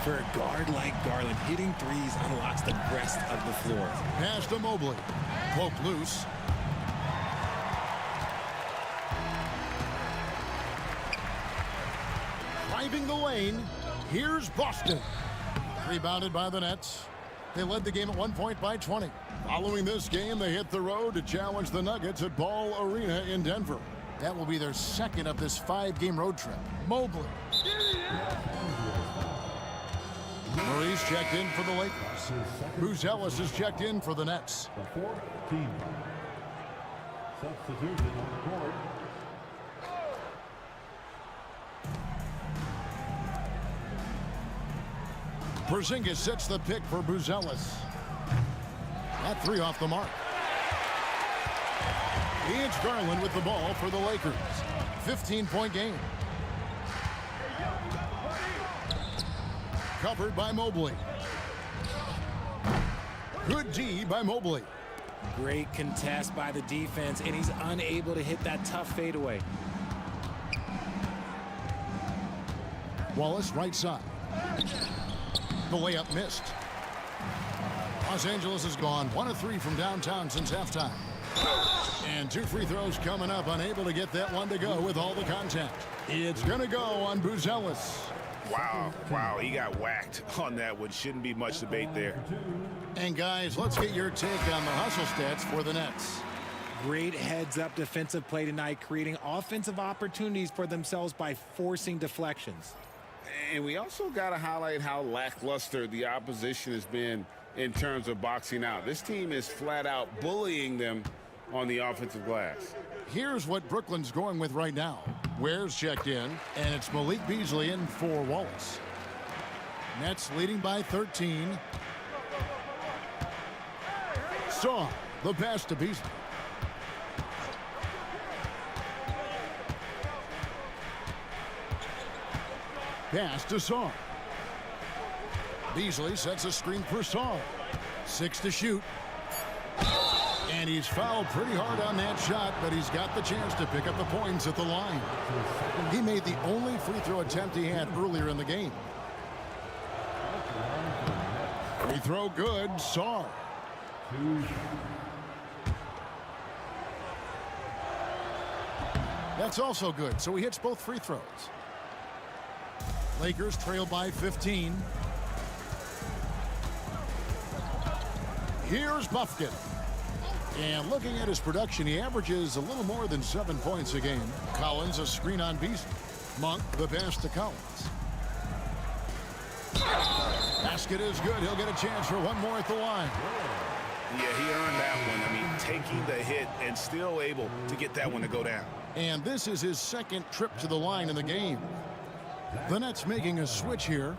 For a guard like Garland, hitting threes unlocks the rest of the floor. Pass to Mobley. Poke loose. Driving the lane. Here's Boston. Rebounded by the Nets. They led the game at 1 point by 20. Following this game, they hit the road to challenge the Nuggets at Ball Arena in Denver. That will be their second of this 5-game road trip. Mobley. Murray's checked in for the Lakers. Buzelis is checked in for the Nets. The fourth team. Substitution on the court. Porzingis sets the pick for Buzelis. That three off the mark. It's Garland with the ball for the Lakers. 15-point game. Covered by Mobley. Good D by Mobley. Great contest by the defense, and he's unable to hit that tough fadeaway. Wallace right side. The layup missed. Los Angeles has gone 1 of 3 from downtown since halftime. And 2 free throws coming up, unable to get that one to go with all the contact. It's going to go on Buzelis. Wow, he got whacked on that one. Shouldn't be much debate there. And guys, let's get your take on the hustle stats for the Nets. Great heads-up defensive play tonight, creating offensive opportunities for themselves by forcing deflections. And we also got to highlight how lackluster the opposition has been in terms of boxing out. This team is flat out bullying them on the offensive glass. Here's what Brooklyn's going with right now. Ware's checked in, and it's Malik Beasley in for Wallace. Nets leading by 13. Saw the pass to Beasley. Pass to Saw. Beasley sets a screen for Saw. 6 to shoot. And he's fouled pretty hard on that shot, but he's got the chance to pick up the points at the line. He made the only free throw attempt he had earlier in the game. Free throw good, Saw. That's also good, so he hits both free throws. Lakers trail by 15. Here's Bufkin. And looking at his production, he averages a little more than 7 points a game. Collins, a screen on Beasley. Monk, the pass to Collins. Basket is good. He'll get a chance for one more at the line. Yeah, he earned that one. I mean, taking the hit and still able to get that one to go down. And this is his second trip to the line in the game. The Nets making a switch here.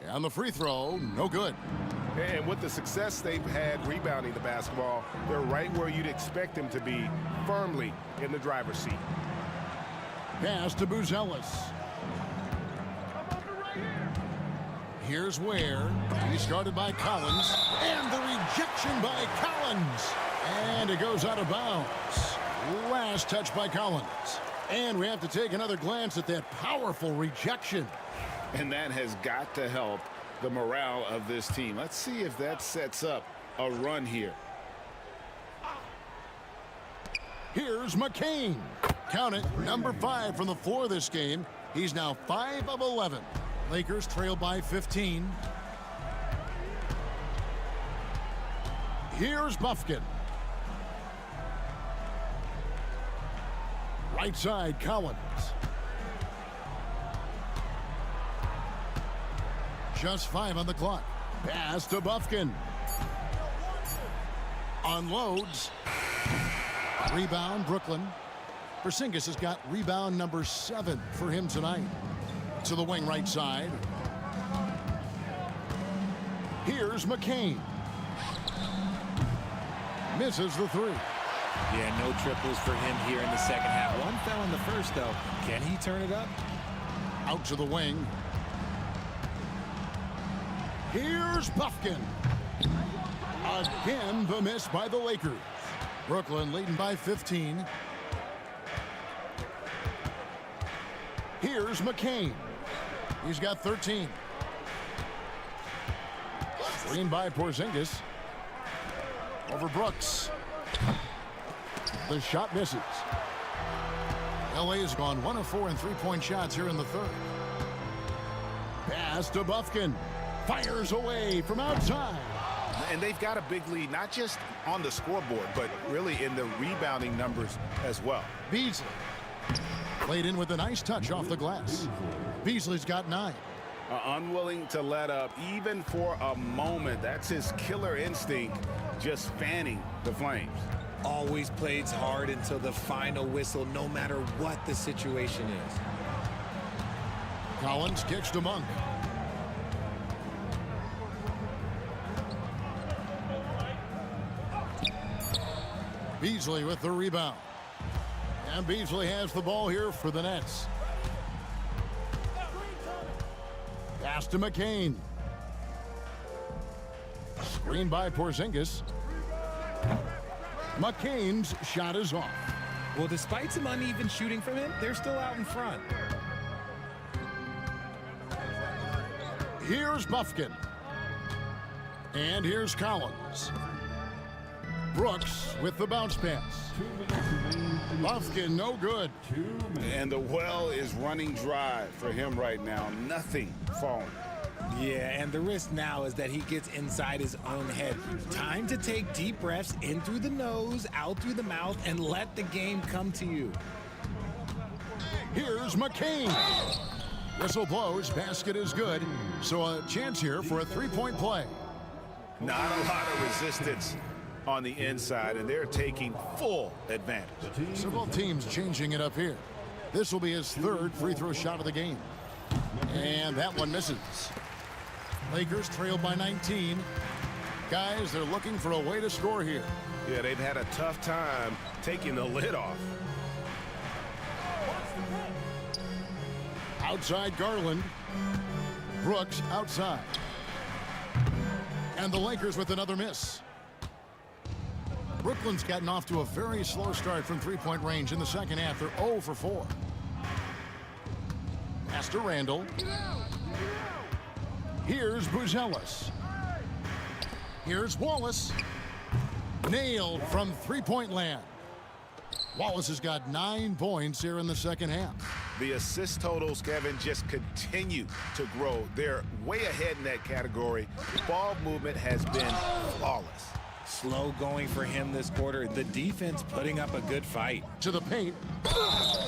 On the free throw, no good. And with the success they've had rebounding the basketball, they're right where you'd expect them to be, firmly in the driver's seat. Pass to Buzelis. Here's Ware. He's guarded by Collins. And the rejection by Collins. And it goes out of bounds. Last touch by Collins. And we have to take another glance at that powerful rejection. And that has got to help the morale of this team. Let's see if that sets up a run here. Here's McCain. Count it, number 5 from the floor this game. He's now 5 of 11. Lakers trail by 15. Here's Bufkin. Right side, Collins. Just 5 on the clock. Pass to Bufkin. Unloads. Rebound, Brooklyn. Porzingis has got rebound number 7 for him tonight. To the wing right side. Here's McCain. Misses the 3. Yeah, no triples for him here in the second half. One fell in the first, though. Can he turn it up? Out to the wing. Here's Bufkin. Again, the miss by the Lakers. Brooklyn leading by 15. Here's McCain. He's got 13. Screen by Porzingis. Over Brooks. The shot misses. LA has gone 1 of 4 in three-point shots here in the third. Pass to Bufkin. Fires away from outside. And they've got a big lead, not just on the scoreboard, but really in the rebounding numbers as well. Beasley. Played in with a nice touch off the glass. Beasley's got 9. Unwilling to let up even for a moment. That's his killer instinct, just fanning the flames. Always plays hard until the final whistle, no matter what the situation is. Collins kicks to Monk. Beasley with the rebound. And Beasley has the ball here for the Nets. Pass to McCain. Screen by Porzingis. McCain's shot is off. Well, despite some uneven shooting from him, they're still out in front. Here's Bufkin. And here's Collins. Brooks with the bounce pass. Bufkin, no good. And the well is running dry for him right now. Nothing falling. Yeah, and the risk now is that he gets inside his own head. Time to take deep breaths in through the nose, out through the mouth, and let the game come to you. Here's McCain. Whistle blows, basket is good. So a chance here for a three-point play. Not a lot of resistance on the inside, and they're taking full advantage. So both teams changing it up here. This will be his 3rd free throw shot of the game. And that one misses. Lakers trailed by 19. Guys, they're looking for a way to score here. Yeah, they've had a tough time taking the lid off. Outside Garland. Brooks outside. And the Lakers with another miss. Brooklyn's gotten off to a very slow start from three-point range in the second half. They're 0 for 4. Pass to Randall. Here's Buzelis. Here's Wallace. Nailed from three-point land. Wallace has got 9 points here in the second half. The assist totals, Kevin, just continue to grow. They're way ahead in that category. Ball movement has been flawless. Slow going for him this quarter. The defense putting up a good fight. To the paint.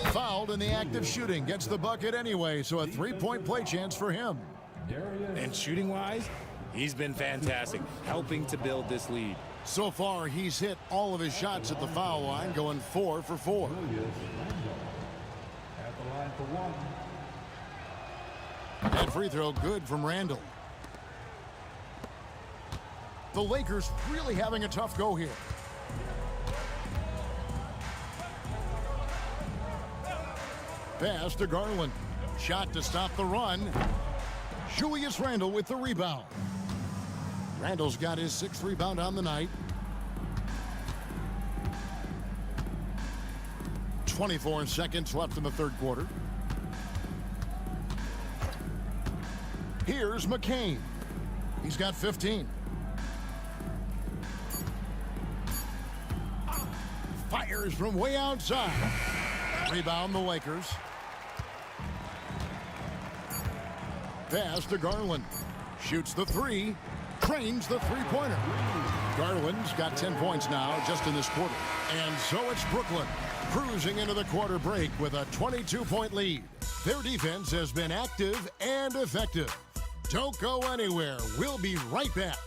Fouled in the act of shooting. Gets the bucket anyway, so a three-point play chance for him. And shooting-wise, he's been fantastic, helping to build this lead. So far, he's hit all of his shots at the foul line, going 4 for 4. At the line for 1. That free throw good from Randall. The Lakers really having a tough go here. Pass to Garland. Shot to stop the run. Julius Randle with the rebound. Randall's got his 6th rebound on the night. 24 seconds left in the third quarter. Here's McCain. He's got 15. Fires from way outside. Rebound the Lakers. Pass to Garland. Shoots the 3. Cranes the three-pointer. Garland's got 10 points now just in this quarter. And so it's Brooklyn cruising into the quarter break with a 22-point lead. Their defense has been active and effective. Don't go anywhere. We'll be right back.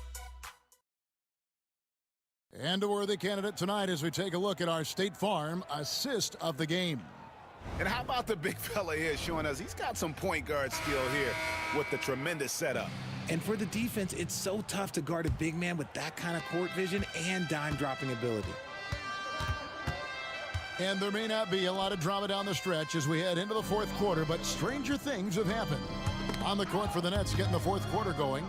And a worthy candidate tonight as we take a look at our State Farm assist of the game. And how about the big fella here showing us he's got some point guard skill here with the tremendous setup. And for the defense, it's so tough to guard a big man with that kind of court vision and dime-dropping ability. And there may not be a lot of drama down the stretch as we head into the fourth quarter, but stranger things have happened. On the court for the Nets getting the fourth quarter going,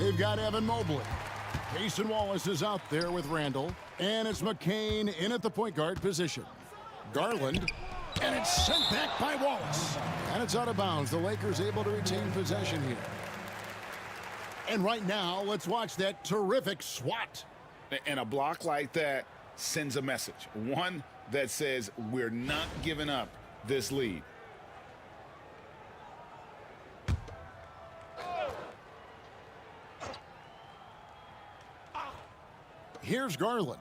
they've got Evan Mobley. Jason Wallace is out there with Randall, and it's McCain in at the point guard position. Garland, and it's sent back by Wallace. And it's out of bounds. The Lakers able to retain possession here. And right now, let's watch that terrific swat. And a block like that sends a message. One that says we're not giving up this lead. Here's Garland.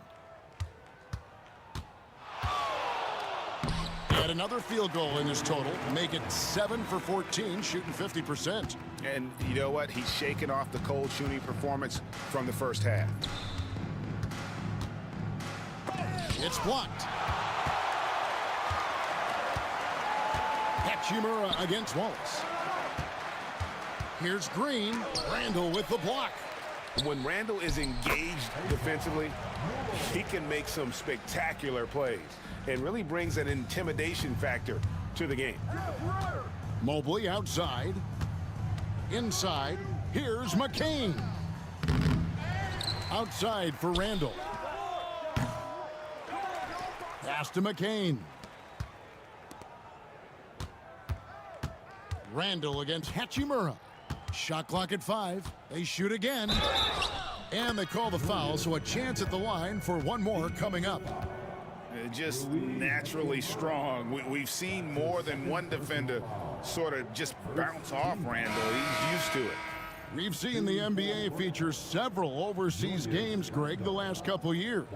And another field goal in his total. Make it 7 for 14, shooting 50%. And you know what? He's shaking off the cold shooting performance from the first half. It's blocked. Hachimura against Wallace. Here's Green. Randall with the block. When Randall is engaged defensively, he can make some spectacular plays and really brings an intimidation factor to the game. Mobley outside. Inside. Here's McCain. Outside for Randall. Pass to McCain. Randall against Hachimura. Shot clock at 5. They shoot again. And they call the foul, so a chance at the line for one more coming up. Just naturally strong. We've seen more than one defender sort of just bounce off Randall. He's used to it. We've seen the NBA feature several overseas games, Greg, the last couple years.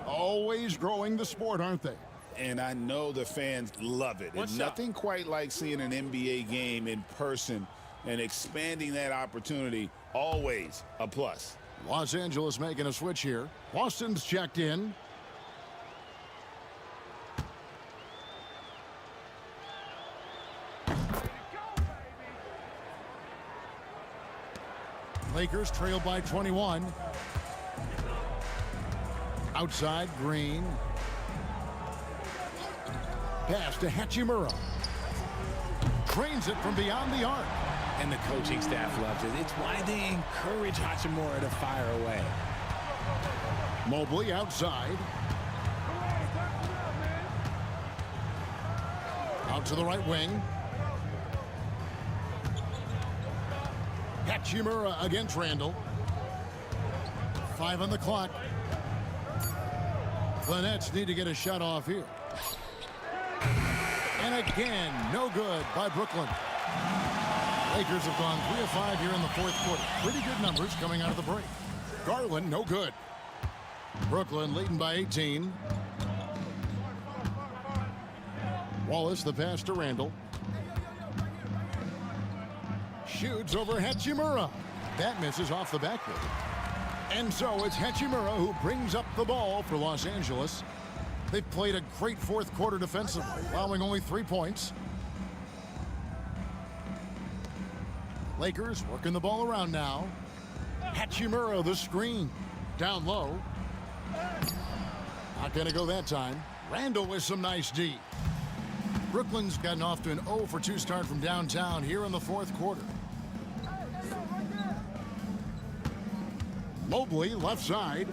Always growing the sport, aren't they? And I know the fans love it. It's nothing quite like seeing an NBA game in person and expanding that opportunity. Always a plus. Los Angeles making a switch here. Boston's checked in. Lakers trail by 21. Outside, Green. Pass to Hachimura. Cranes it from beyond the arc. And the coaching staff loves it. It's why they encourage Hachimura to fire away. Mobley outside. Out to the right wing. Hachimura against Randall. 5 on the clock. The Nets need to get a shot off here. And again, no good by Brooklyn. Lakers have gone 3 of 5 here in the fourth quarter. Pretty good numbers coming out of the break. Garland, no good. Brooklyn leading by 18. Wallace, the pass to Randall. Shoots over Hachimura. That misses off the backboard. And so it's Hachimura who brings up the ball for Los Angeles. They've played a great fourth quarter defensively, allowing only 3 points. Lakers working the ball around now. Hachimura, the screen. Down low. Not going to go that time. Randall with some nice D. Brooklyn's gotten off to an 0 for 2 start from downtown here in the fourth quarter. Mobley, left side.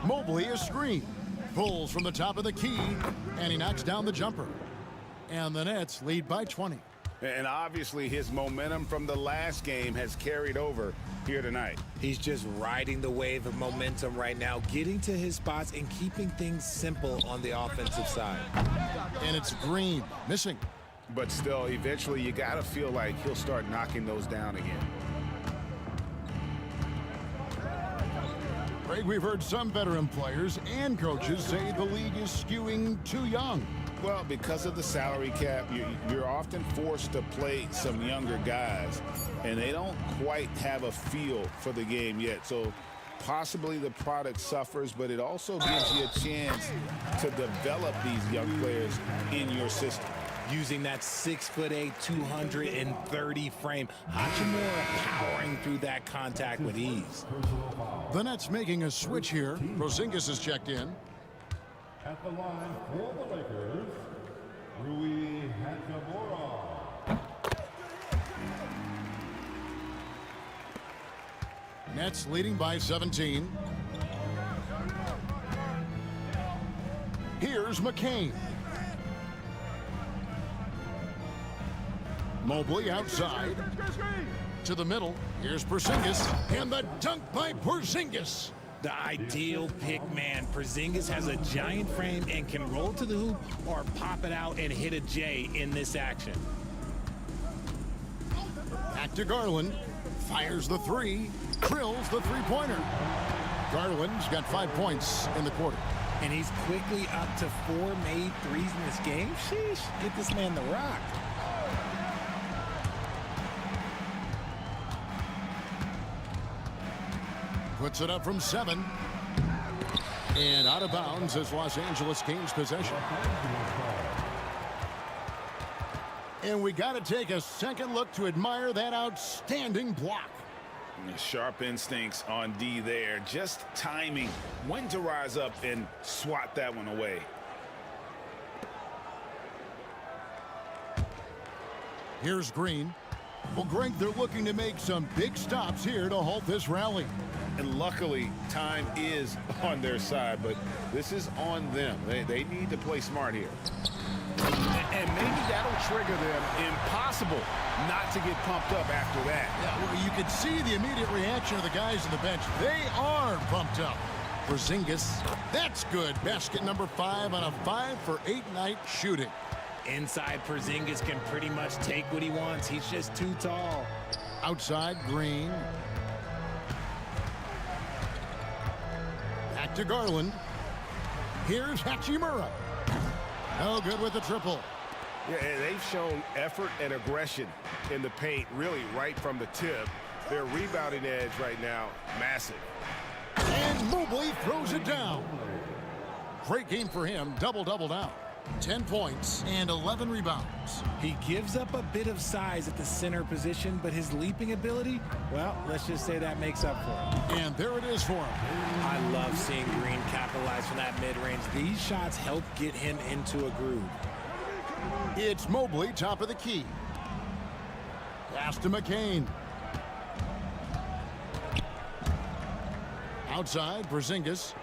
Mobley, a screen. Pulls from the top of the key, and he knocks down the jumper. And the Nets lead by 20. And obviously his momentum from the last game has carried over here tonight. He's just riding the wave of momentum right now, getting to his spots and keeping things simple on the offensive side. And it's Green, missing. But still, eventually, you got to feel like he'll start knocking those down again. Greg, we've heard some veteran players and coaches say the league is skewing too young. Well, because of the salary cap, you're often forced to play some younger guys, and they don't quite have a feel for the game yet. So possibly the product suffers, but it also gives you a chance to develop these young players in your system. Using that 6'8", 230 frame, Hachimura powering through that contact with ease. The Nets making a switch here. Porzingis is checked in. At the line for the Lakers, Rui Hachimura. Nets leading by 17. Here's McCain. Mobley outside. To the middle. Here's Porzingis. And the dunk by Porzingis. The ideal pick man. Porzingis has a giant frame and can roll to the hoop or pop it out and hit a J in this action. Back to Garland. Fires the three. Drills the three-pointer. Garland's got 5 points in the quarter. And he's quickly up to 4 made threes in this game. Sheesh, get this man the rock. Puts it up from 7. And out of bounds as Los Angeles gains possession. And we got to take a second look to admire that outstanding block. Sharp instincts on D there. Just timing when to rise up and swat that one away. Here's Green. Well, Greg, they're looking to make some big stops here to halt this rally. And luckily, time is on their side, but this is on them. They need to play smart here. And maybe that'll trigger them. Impossible not to get pumped up after that. Yeah, you could see the immediate reaction of the guys on the bench. They are pumped up. Porzingis, that's good. Basket number 5 on a 5-for-8 night shooting. Inside, Porzingis can pretty much take what he wants. He's just too tall. Outside, Green. Back to Garland. Here's Hachimura. No good with the triple. Yeah, they've shown effort and aggression in the paint, really right from the tip. Their rebounding edge right now, massive. And Mobley throws it down. Great game for him. Double-double now. 10 points and 11 rebounds. He gives up a bit of size at the center position, but his leaping ability, well, let's just say that makes up for it. And there it is for him. I love seeing Green capitalize from that mid-range. These shots help get him into a groove. It's Mobley, top of the key. Pass to McCain. Outside, Porzingis.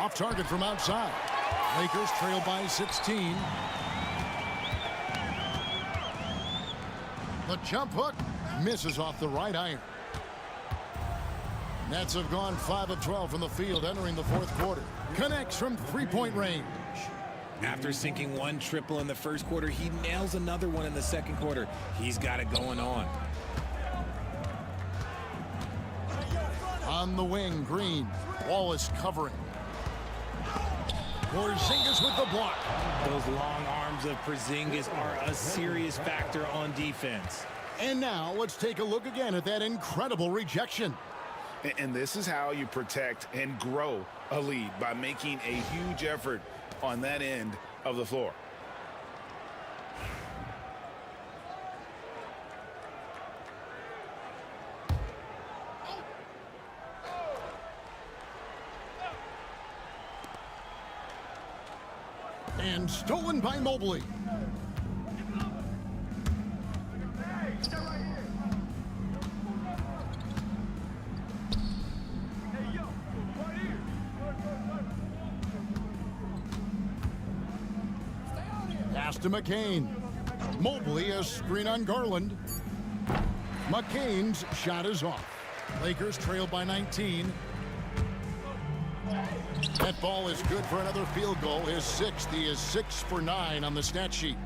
Off target from outside. Lakers trail by 16. The jump hook misses off the right iron. Nets have gone 5 of 12 from the field entering the fourth quarter. Connects from three-point range. After sinking 1 triple in the first quarter, he nails another one in the second quarter. He's got it going on. On the wing, Green. Wallace covering. Porzingis with the block. Those long arms of Porzingis are a serious factor on defense. And now let's take a look again at that incredible rejection. And this is how you protect and grow a lead, by making a huge effort on that end of the floor. And stolen by Mobley. Pass to McCain. Mobley, a screen on Garland. McCain's shot is off. Lakers trail by 19. That ball is good for another field goal. His sixth. He is 6 for 9 on the stat sheet.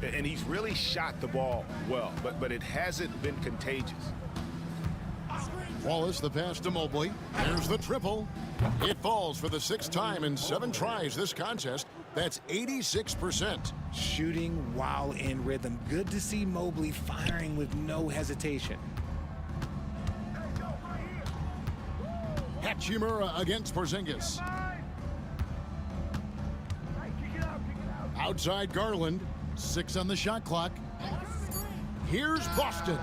And he's really shot the ball well, but it hasn't been contagious. Wallace, the pass to Mobley. There's the triple. It falls for the 6th time in 7 tries this contest. That's 86%. Shooting while in rhythm. Good to see Mobley firing with no hesitation. Hachimura against Porzingis. Outside Garland. 6 on the shot clock. Here's Boston.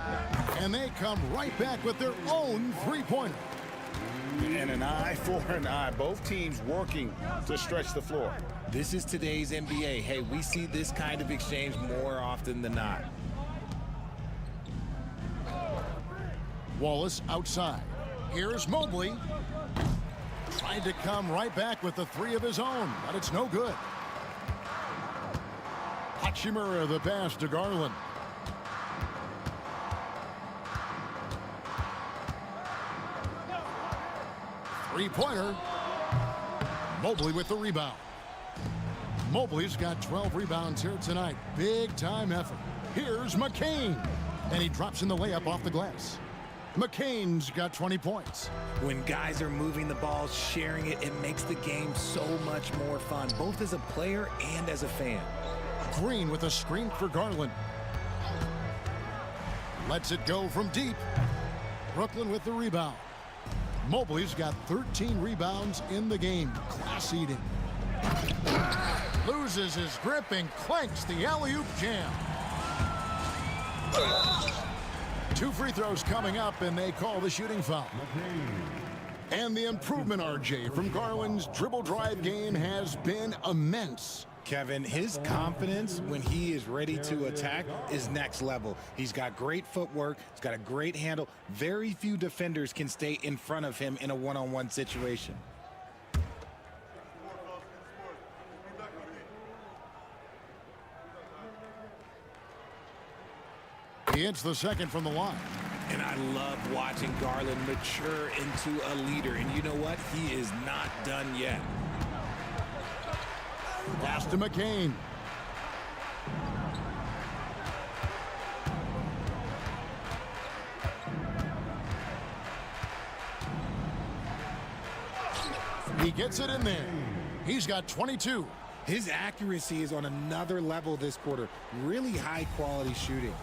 And they come right back with their own three-pointer. And an eye for an eye. Both teams working to stretch the floor. This is today's NBA. Hey, we see this kind of exchange more often than not. Wallace outside. Here's Mobley. Tried to come right back with the 3 of his own, but it's no good. Hachimura the pass to Garland. Three-pointer. Mobley with the rebound. Mobley's got 12 rebounds here tonight. Big-time effort. Here's McCain. And he drops in the layup off the glass. McCain's got 20 points. When guys are moving the ball, sharing it, it makes the game so much more fun, both as a player and as a fan. Green with a screen for Garland. Lets it go from deep. Brooklyn with the rebound. Mobley's got 13 rebounds in the game. Class eating. Loses his grip and clanks the alley-oop jam. 2 free throws coming up, and they call the shooting foul. And the improvement, RJ, from Garland's dribble drive game has been immense. Kevin, his confidence when he is ready to attack is next level. He's got great footwork. He's got a great handle. Very few defenders can stay in front of him in a one-on-one situation. He hits the second from the line. And I love watching Garland mature into a leader. And you know what? He is not done yet. Pass to McCain. He gets it in there. He's got 22. His accuracy is on another level this quarter. Really high quality shooting.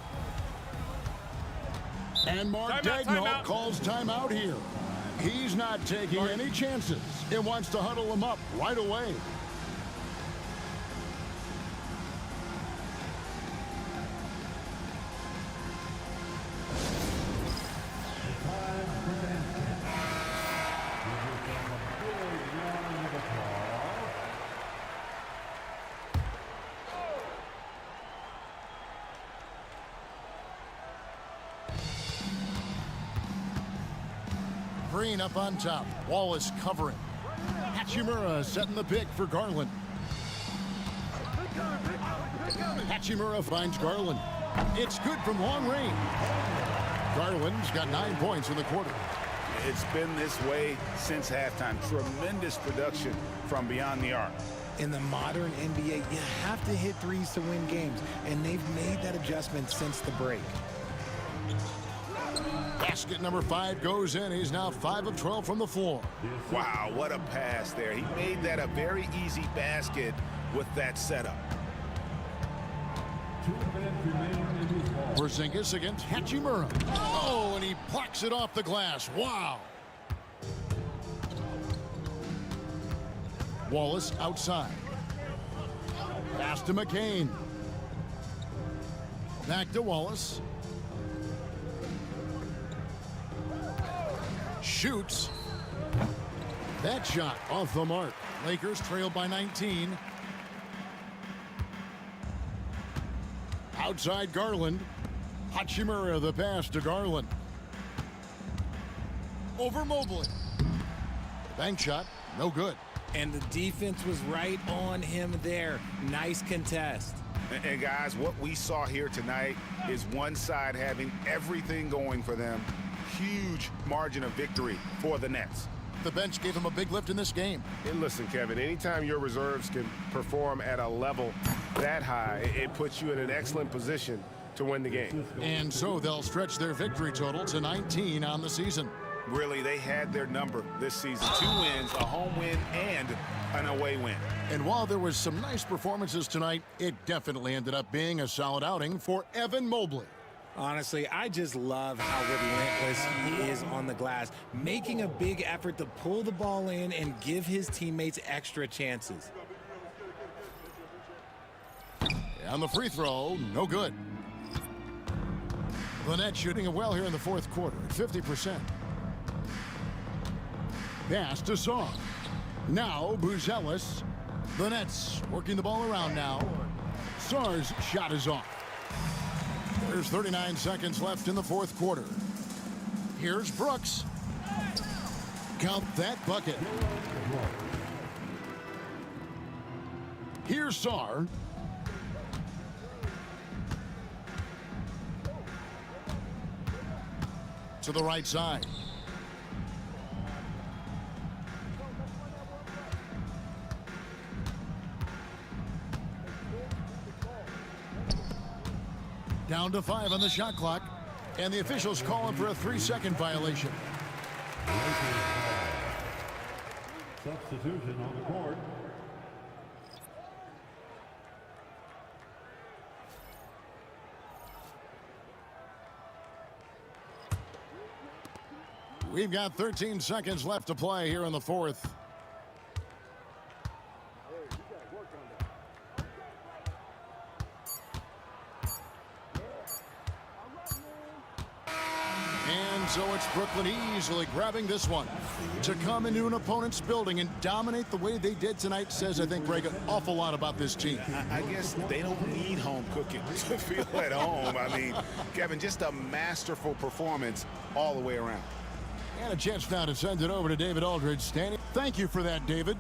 And Mark Daigneault calls timeout here. He's not taking any chances. He wants to huddle him up right away. Green up on top. Wallace covering. Hachimura setting the pick for Garland. Hachimura finds Garland. It's good from long range. Garland's got 9 points in the quarter. It's been this way since halftime. Tremendous production from beyond the arc. In the modern NBA, you have to hit threes to win games, and they've made that adjustment since the break. Basket number 5 goes in. He's now 5 of 12 from the floor. Wow, what a pass there. He made that a very easy basket with that setup. Porzingis against Hachimura. Oh, and he plucks it off the glass. Wow. Wallace outside. Pass to McCain. Back to Wallace. Shoots. That shot off the mark. Lakers trail by 19. Outside Garland. Hachimura the pass to Garland. Over Mobley. Bank shot, no good. And the defense was right on him there. Nice contest. And guys, what we saw here tonight is one side having everything going for them. Huge margin of victory for the Nets. The bench gave him a big lift in this game. And listen, Kevin, anytime your reserves can perform at a level that high, it puts you in an excellent position to win the game. And so they'll stretch their victory total to 19 on the season. Really, they had their number this season. 2 wins, a home win, and an away win. And while there was some nice performances tonight, it definitely ended up being a solid outing for Evan Mobley. Honestly, I just love how relentless he is on the glass, making a big effort to pull the ball in and give his teammates extra chances. On the free throw, no good. Lynette shooting it well here in the fourth quarter at 50%. Pass to Song. Now Buzelis. The Nets working the ball around now. Sarr's shot is off. There's 39 seconds left in the fourth quarter. Here's Brooks. Count that bucket. Here's Sarr. To the right side. Down to 5 on the shot clock, and the officials calling for a 3-second violation. Substitution on the court. We've got 13 seconds left to play here in the fourth. And so it's Brooklyn easily grabbing this one. To come into an opponent's building and dominate the way they did tonight says, I think, Greg, an awful lot about this team. I guess they don't need home cooking to feel at home. I mean, Kevin, just a masterful performance all the way around. And a chance now to send it over to David Aldridge. Standing. Thank you for that, David.